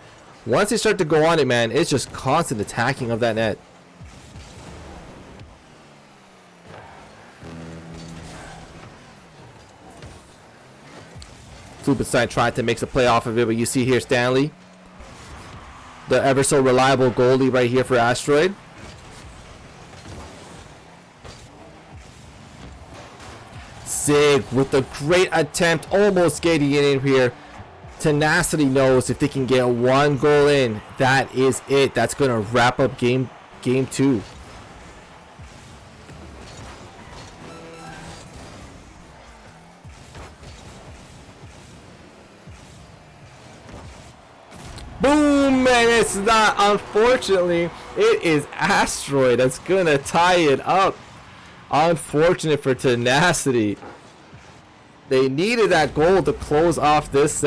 Once they start to go on it, man, it's just constant attacking of that net. Klubenstein trying to make a play off of it, but you see here Stanley, the ever so reliable goalie right here for Asteroid. Zig with the great attempt, almost getting it in here. Tenacity knows if they can get one goal in, that is it. That's going to wrap up game 2. Boom, and it's not. Unfortunately, it is Asteroid that's gonna tie it up. Unfortunate for Tenacity. They needed that goal to close off this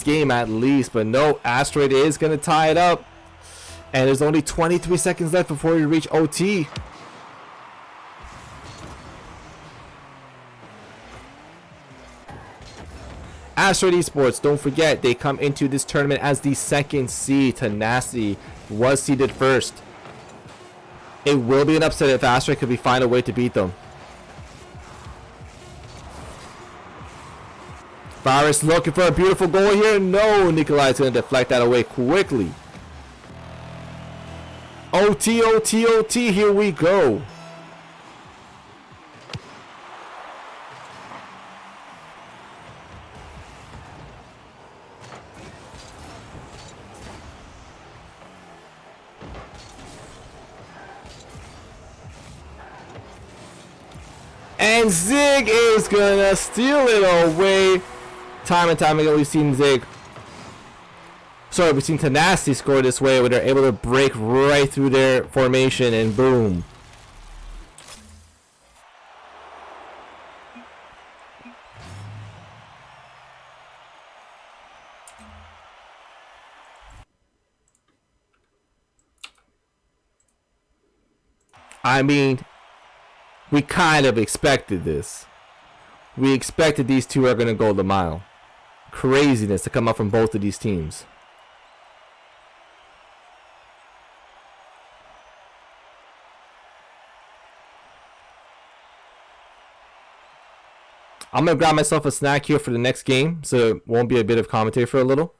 game at least, but no, Asteroid is gonna tie it up. And there's only 23 seconds left before we reach OT. Asteroid eSports, don't forget, they come into this tournament as the second seed. Tenacity was seeded first. It will be an upset if Asteroid could find a way to beat them. Virus looking for a beautiful goal here. No, Nikolai's going to deflect that away quickly. OT, OT, OT, here we go. And Zig is gonna steal it away. Time and time again, we've seen Zig. Sorry, we've seen Tenacity score this way where they're able to break right through their formation and boom. I mean, we kind of expected this. We expected these two are going to go the mile. Craziness to come up from both of these teams. I'm going to grab myself a snack here for the next game, so it won't be a bit of commentary for a little.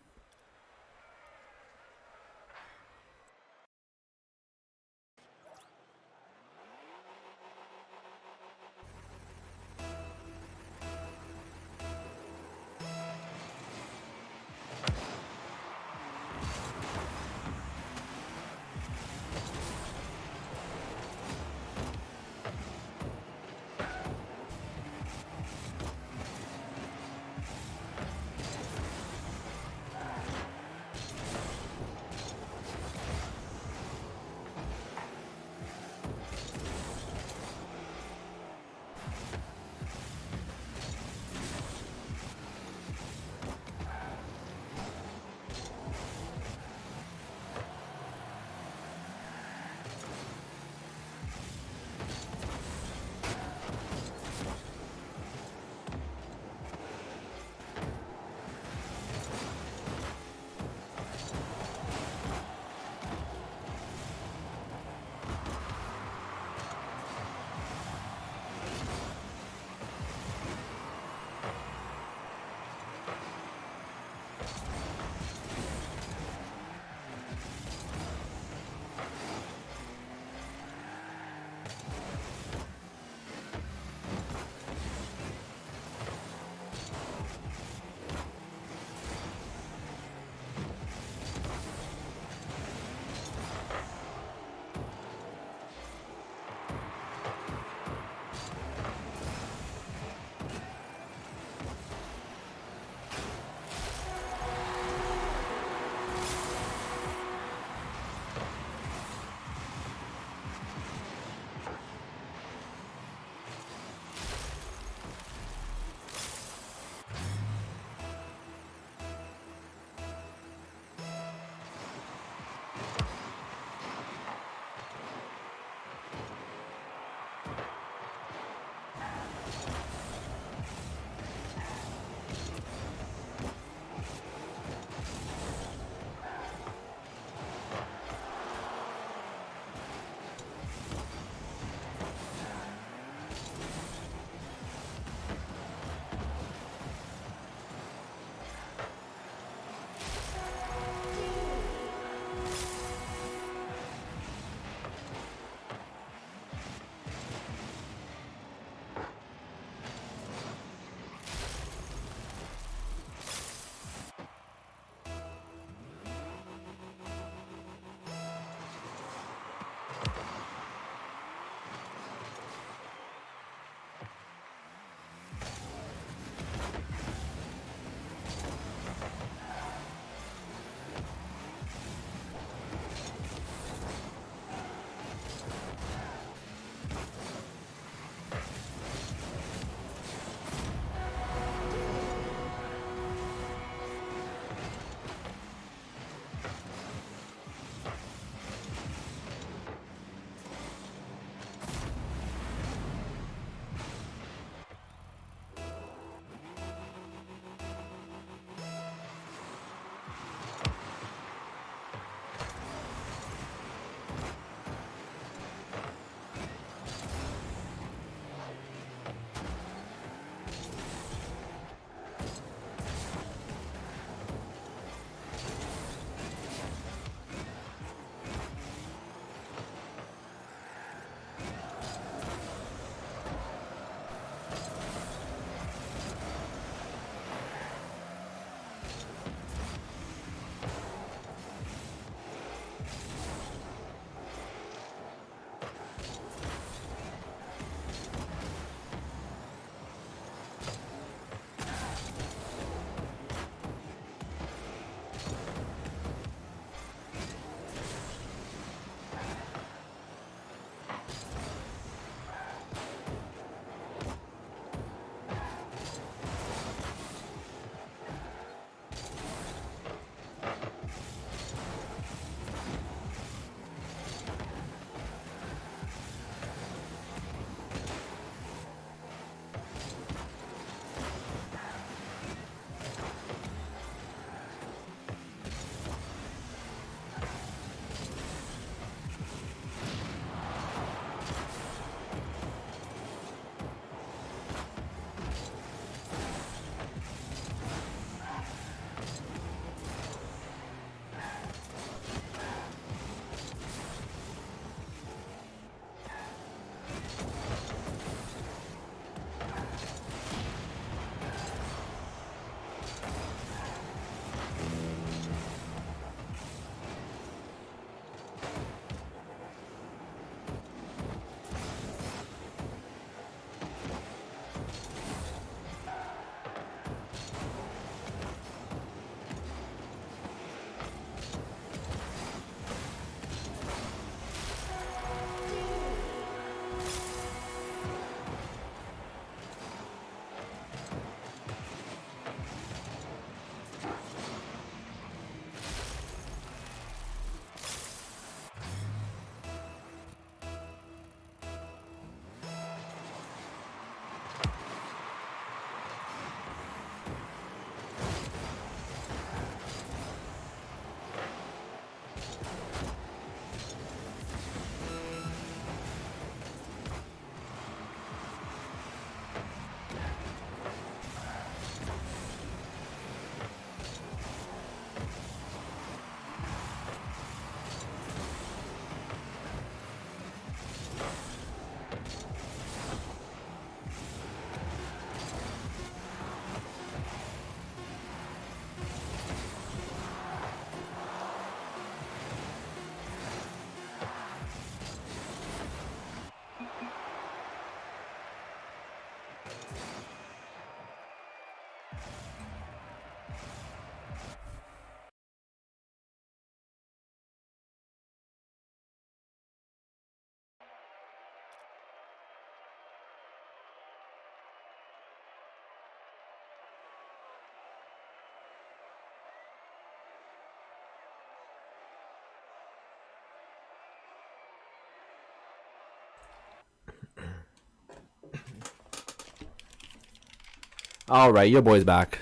All right, your boy's back.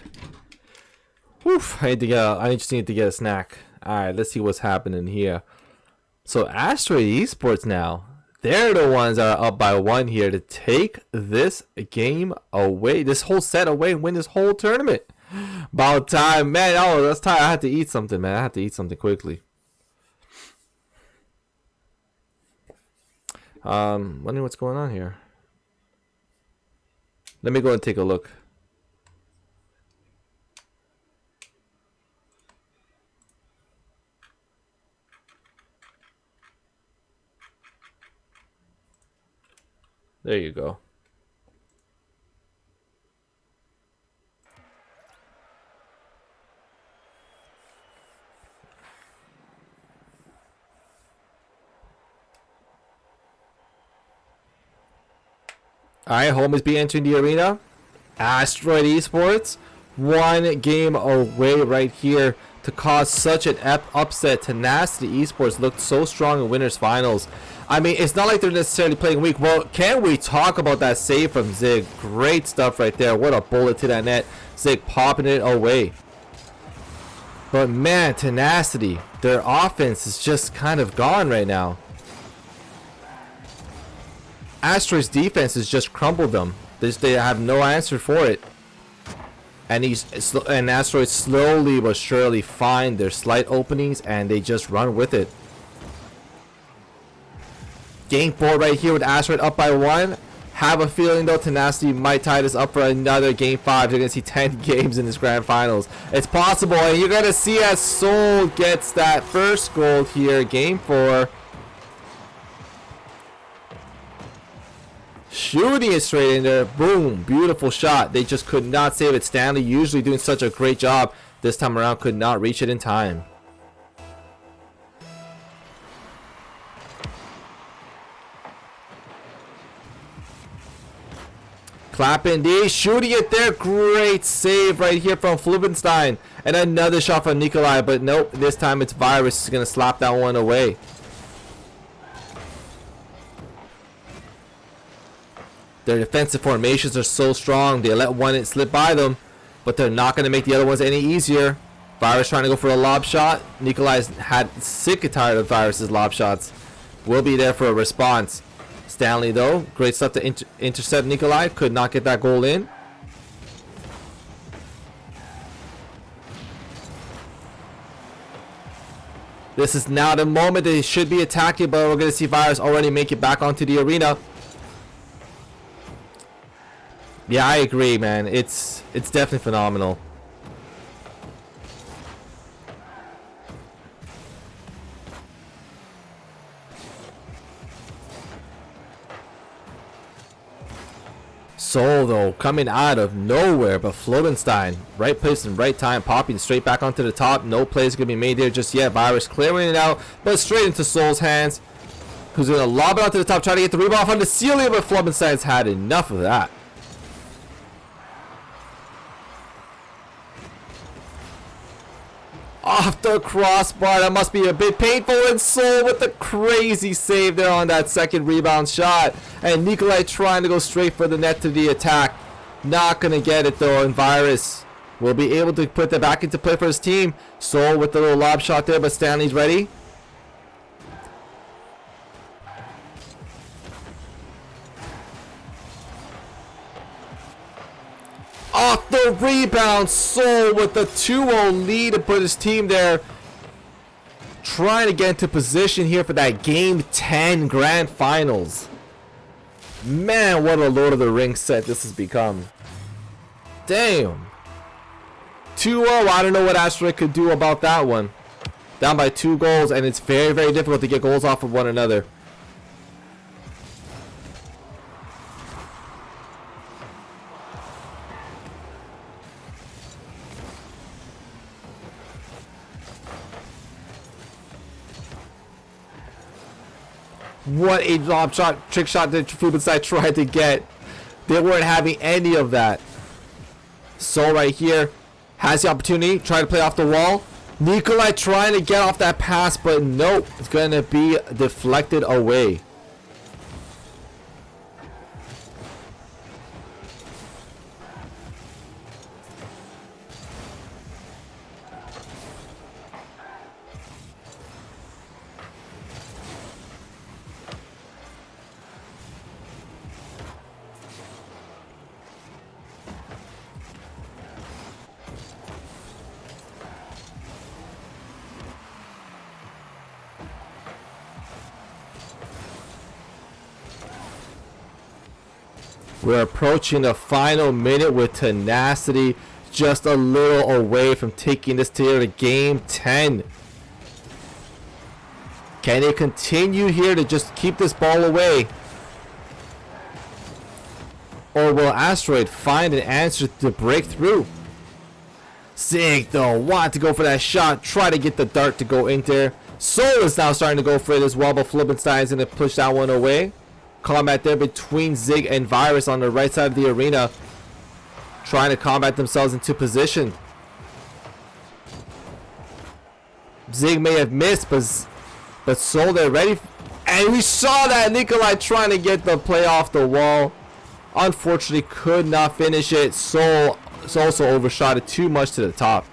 Whew, I just need to get a snack. All right, let's see what's happening here. So Asteroid eSports now, they're the ones that are up by 1 here to take this game away, this whole set away, and win this whole tournament. About time, man. Oh, that's time. I had to eat something, man. I had to eat something quickly. Wondering what's going on here. Let me go and take a look. There you go. Alright, homies be entering the arena. Asteroid eSports, 1 game away right here to cause such an upset. Tenacity eSports looked so strong in winners finals. I mean, it's not like they're necessarily playing weak. Well, can we talk about that save from Zig? Great stuff right there. What a bullet to that net. Zig popping it away. But man, Tenacity, their offense is just kind of gone right now. Asteroid's defense has just crumbled them. They have no answer for it. And Asteroid slowly but surely find their slight openings and they just run with it. Game 4 right here with Asteroid up by 1. Have a feeling though Tenacity might tie this up for another game 5. You're going to see 10 games in this grand finals. It's possible, and you're going to see as Soul gets that first goal here. Game 4. Shooting it straight in there. Boom. Beautiful shot. They just could not save it. Stanley usually doing such a great job. This time around could not reach it in time. Clapping D, shooting it there. Great save right here from Flubenstein. And another shot from Nikolai, but nope, this time it's Virus is going to slap that one away. Their defensive formations are so strong. They let one slip by them, but they're not going to make the other ones any easier. Virus trying to go for a lob shot. Nikolai's had sick and tired of Virus's lob shots. Will be there for a response. Stanley though, great stuff to intercept Nikolai. Could not get that goal in. This is now the moment they should be attacking, but we're going to see Virus already make it back onto the arena. Yeah, I agree, man. It's definitely phenomenal. Soul though coming out of nowhere, but Flodenstein, right place and right time, popping straight back onto the top. No plays gonna be made there just yet. Virus clearing it out, but straight into Soul's hands, who's gonna lob it onto the top, try to get the rebound from the ceiling, but Flodenstein's had enough of that. Off the crossbar, that must be a bit painful, and Soul with the crazy save there on that second rebound shot. And Nikolai trying to go straight for the net to the attack. Not going to get it though, and Virus will be able to put that back into play for his team. Soul with the little lob shot there, but Stanley's ready. Off the rebound, Soul with the 2-0 lead to put his team there. Trying to get into position here for that Game 10 Grand Finals. Man, what a Lord of the Rings set this has become. Damn. 2-0, I don't know what Asteroid could do about that one. Down by 2 goals, and it's very, very difficult to get goals off of one another. What a lob shot, trick shot that Fubensai tried to get. They weren't having any of that. Soul right here has the opportunity, trying to play off the wall. Nikolai trying to get off that pass, but nope, it's going to be deflected away. We're approaching the final minute with Tenacity just a little away from taking this tier to game 10. Can they continue here to just keep this ball away? Or will Asteroid find an answer to break through? Zig though, want to go for that shot, try to get the dart to go in there. Soul is now starting to go for it as well, but Flippenstein is going to push that one away. Combat there between Zig and Virus on the right side of the arena, trying to combat themselves into position. Zig may have missed, but Soul there ready. And we saw that Nikolai trying to get the play off the wall. Unfortunately, could not finish it. Soul also overshot it too much to the top.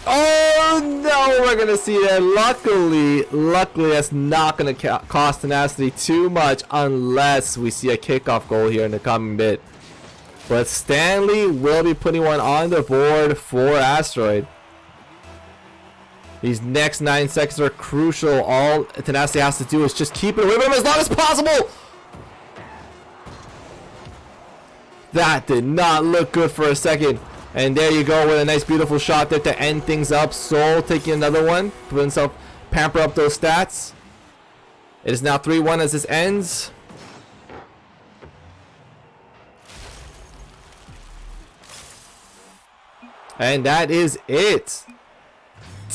Oh no, we're gonna see that. Luckily that's not gonna cost Tenacity too much unless we see a kickoff goal here in the coming bit. But Stanley will be putting one on the board for Asteroid. These next 9 seconds are crucial. All Tenacity has to do is just keep it away from him as long as possible. That did not look good for a second. And there you go with a nice beautiful shot there to end things up. Soul taking another one, put himself, pamper up those stats. It is now 3-1 as this ends. And that is it.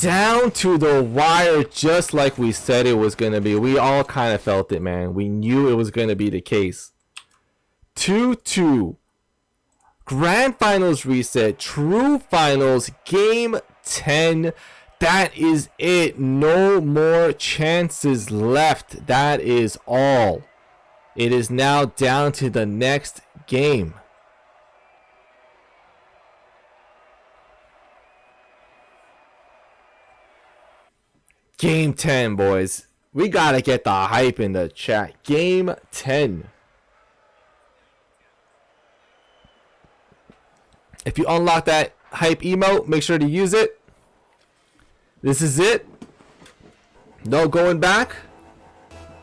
Down to the wire, just like we said it was going to be. We all kind of felt it, man. We knew it was going to be the case. 2-2. Grand Finals reset, True Finals, Game 10. That is it. No more chances left. That is all. It is now down to the next game. Game 10, boys. We gotta get the hype in the chat. Game 10. If you unlock that hype emote, make sure to use it. This is it. No going back.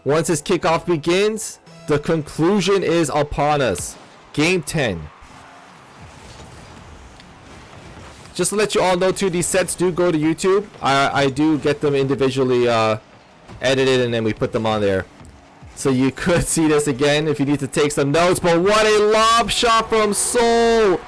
Once this kickoff begins, the conclusion is upon us. Game 10. Just to let you all know too, these sets do go to YouTube. I do get them individually edited and then we put them on there. So you could see this again if you need to take some notes. But what a lob shot from Soul!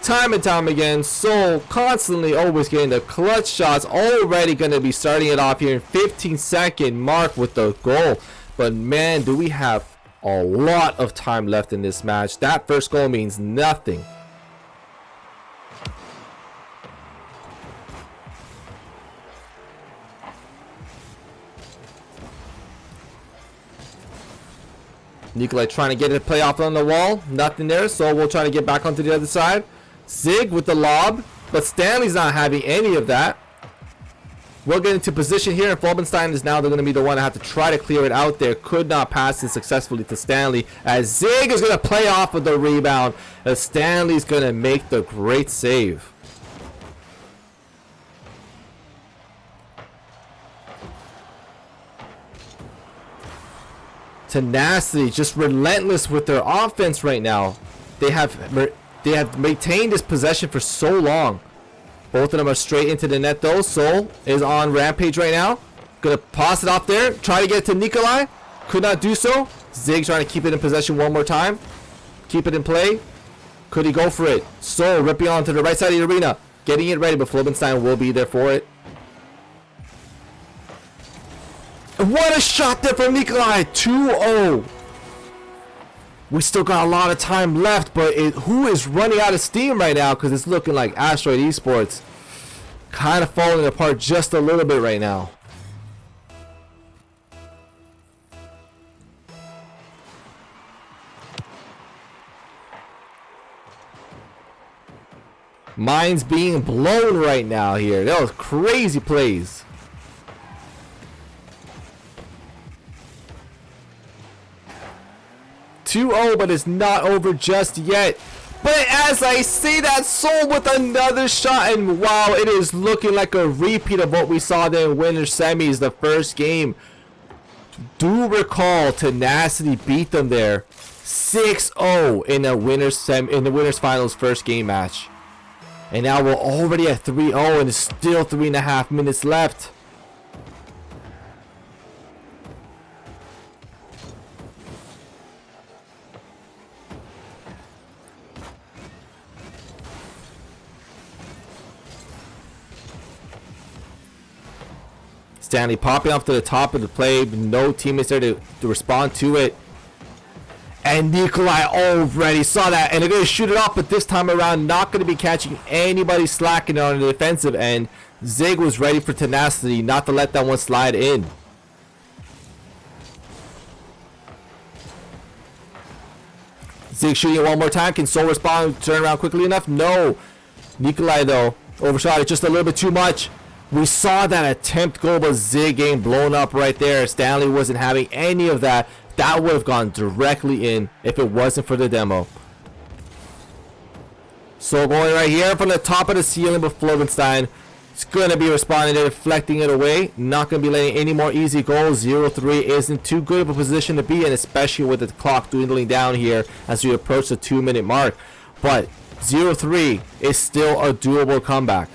Time and time again, Soul constantly always getting the clutch shots. Already going to be starting it off here in 15-second mark with the goal. But man, do we have a lot of time left in this match. That first goal means nothing. Nikolai trying to get it play off on the wall. Nothing there, so we'll try to get back onto the other side. Zig with the lob, but Stanley's not having any of that. We'll get into position here, and Flippenstein is now going to be the one to have to try to clear it out there. Could not pass it successfully to Stanley, as Zig is going to play off of the rebound, as Stanley's going to make the great save. Tenacity just relentless with their offense right now. They have maintained this possession for so long. Both of them are straight into the net though. Soul is on rampage right now. Gonna pass it off there. Try to get it to Nikolai. Could not do so. Zig trying to keep it in possession one more time. Keep it in play. Could he go for it? Soul ripping on to the right side of the arena. Getting it ready, but Flippenstein will be there for it. What a shot there from Nikolai. 2-0. We still got a lot of time left, but who is running out of steam right now? Because it's looking like Asteroid eSports kind of falling apart just a little bit right now. Minds being blown right now here. That was crazy plays. 2-0, but it's not over just yet. But as I say that, Soul with another shot, and wow, it is looking like a repeat of what we saw there in winter semis, the first game. Do recall Tenacity beat them there 6-0 in the winners finals first game match. And now we're already at 3-0 and there's still 3.5 minutes left. Stanley popping off to the top of the play, no teammates there to respond to it. And Nikolai already saw that, and they're going to shoot it off, but this time around, not going to be catching anybody slacking on the defensive end. Zig was ready for Tenacity, not to let that one slide in. Zig shooting it one more time. Can Soul respond, turn around quickly enough? No. Nikolai, though, overshot it just a little bit too much. We saw that attempt go, but Zig getting blown up right there. Stanley wasn't having any of that. That would have gone directly in if it wasn't for the demo. So going right here from the top of the ceiling with Flovenstein. It's going to be responding to deflecting it away. Not going to be letting any more easy goals. 0-3 isn't too good of a position to be in, especially with the clock dwindling down here as we approach the 2-minute mark. But 0-3 is still a doable comeback.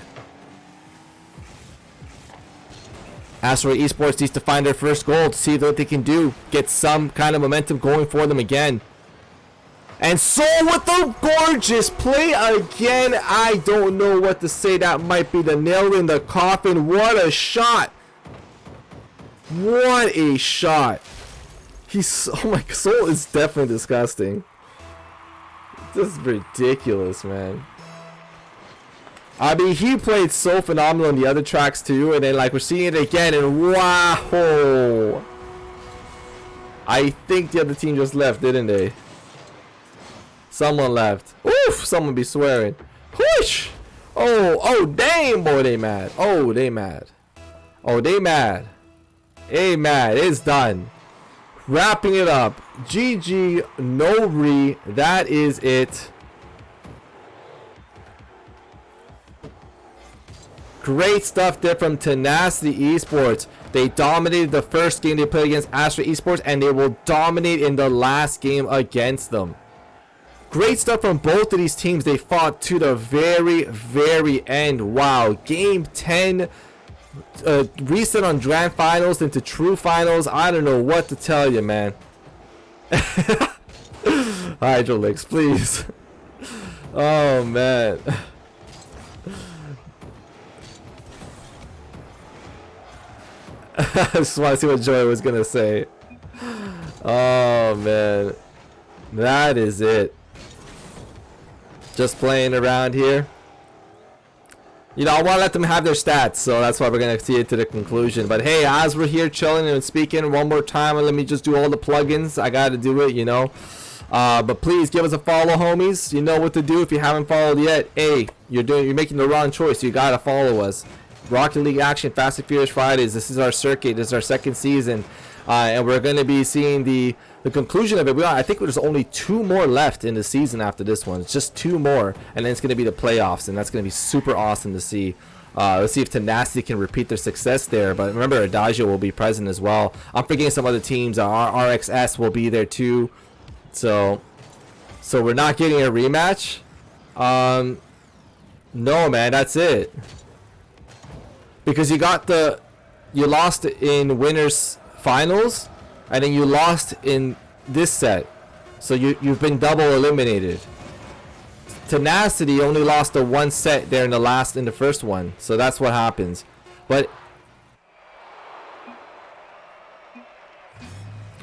Asteroid eSports needs to find their first goal to see what they can do. Get some kind of momentum going for them again. And Soul with the gorgeous play again. I don't know what to say. That might be the nail in the coffin. What a shot. What a shot. Oh my, Soul is definitely disgusting. This is ridiculous, man. I mean, he played so phenomenal in the other tracks too, and then like we're seeing it again, and wow! I think the other team just left, didn't they? Someone left. Oof! Someone be swearing. Whoosh! Oh, damn, boy, they mad. Oh, they mad. Oh, they mad. Hey, mad. It's done. Wrapping it up. GG, no re. That is it. Great stuff there from Tenacity eSports. They dominated the first game they played against Asteroid eSports, and they will dominate in the last game against them. Great stuff from both of these teams. They fought to the very, very end. Wow. Game 10. Reset on Grand Finals into True Finals. I don't know what to tell you, man. Hydrolix, please. Oh, man. I just want to see what Joy was gonna say. Oh man, that is it. Just playing around here. You know, I want to let them have their stats, so that's why we're gonna see it to the conclusion. But hey, as we're here chilling and speaking one more time, and let me just do all the plugins. I gotta do it, you know. But please give us a follow, homies. You know what to do if you haven't followed yet. Hey, you're making the wrong choice. You gotta follow us. Rocket League action, Fast and Furious Fridays. This is our circuit. This is our second season, and we're going to be seeing the conclusion of it. I think there's only 2 more left in the season after this one. It's just 2 more, and then it's going to be the playoffs, and that's going to be super awesome to see. Let's see if Tenacity can repeat their success there. But remember, Adagio will be present as well. I'm forgetting some other teams. Our RXS will be there too. So we're not getting a rematch. No, man, that's it. Because you lost in winners finals, and then you lost in this set, so you've been double eliminated. Tenacity only lost the 1 set there in the first one, so that's what happens. But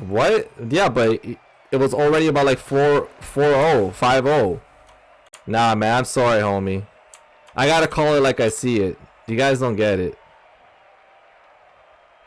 what? Yeah, but it was already about like 4-0, 5-0. Nah, man, I'm sorry, homie. I gotta call it like I see it. You guys don't get it.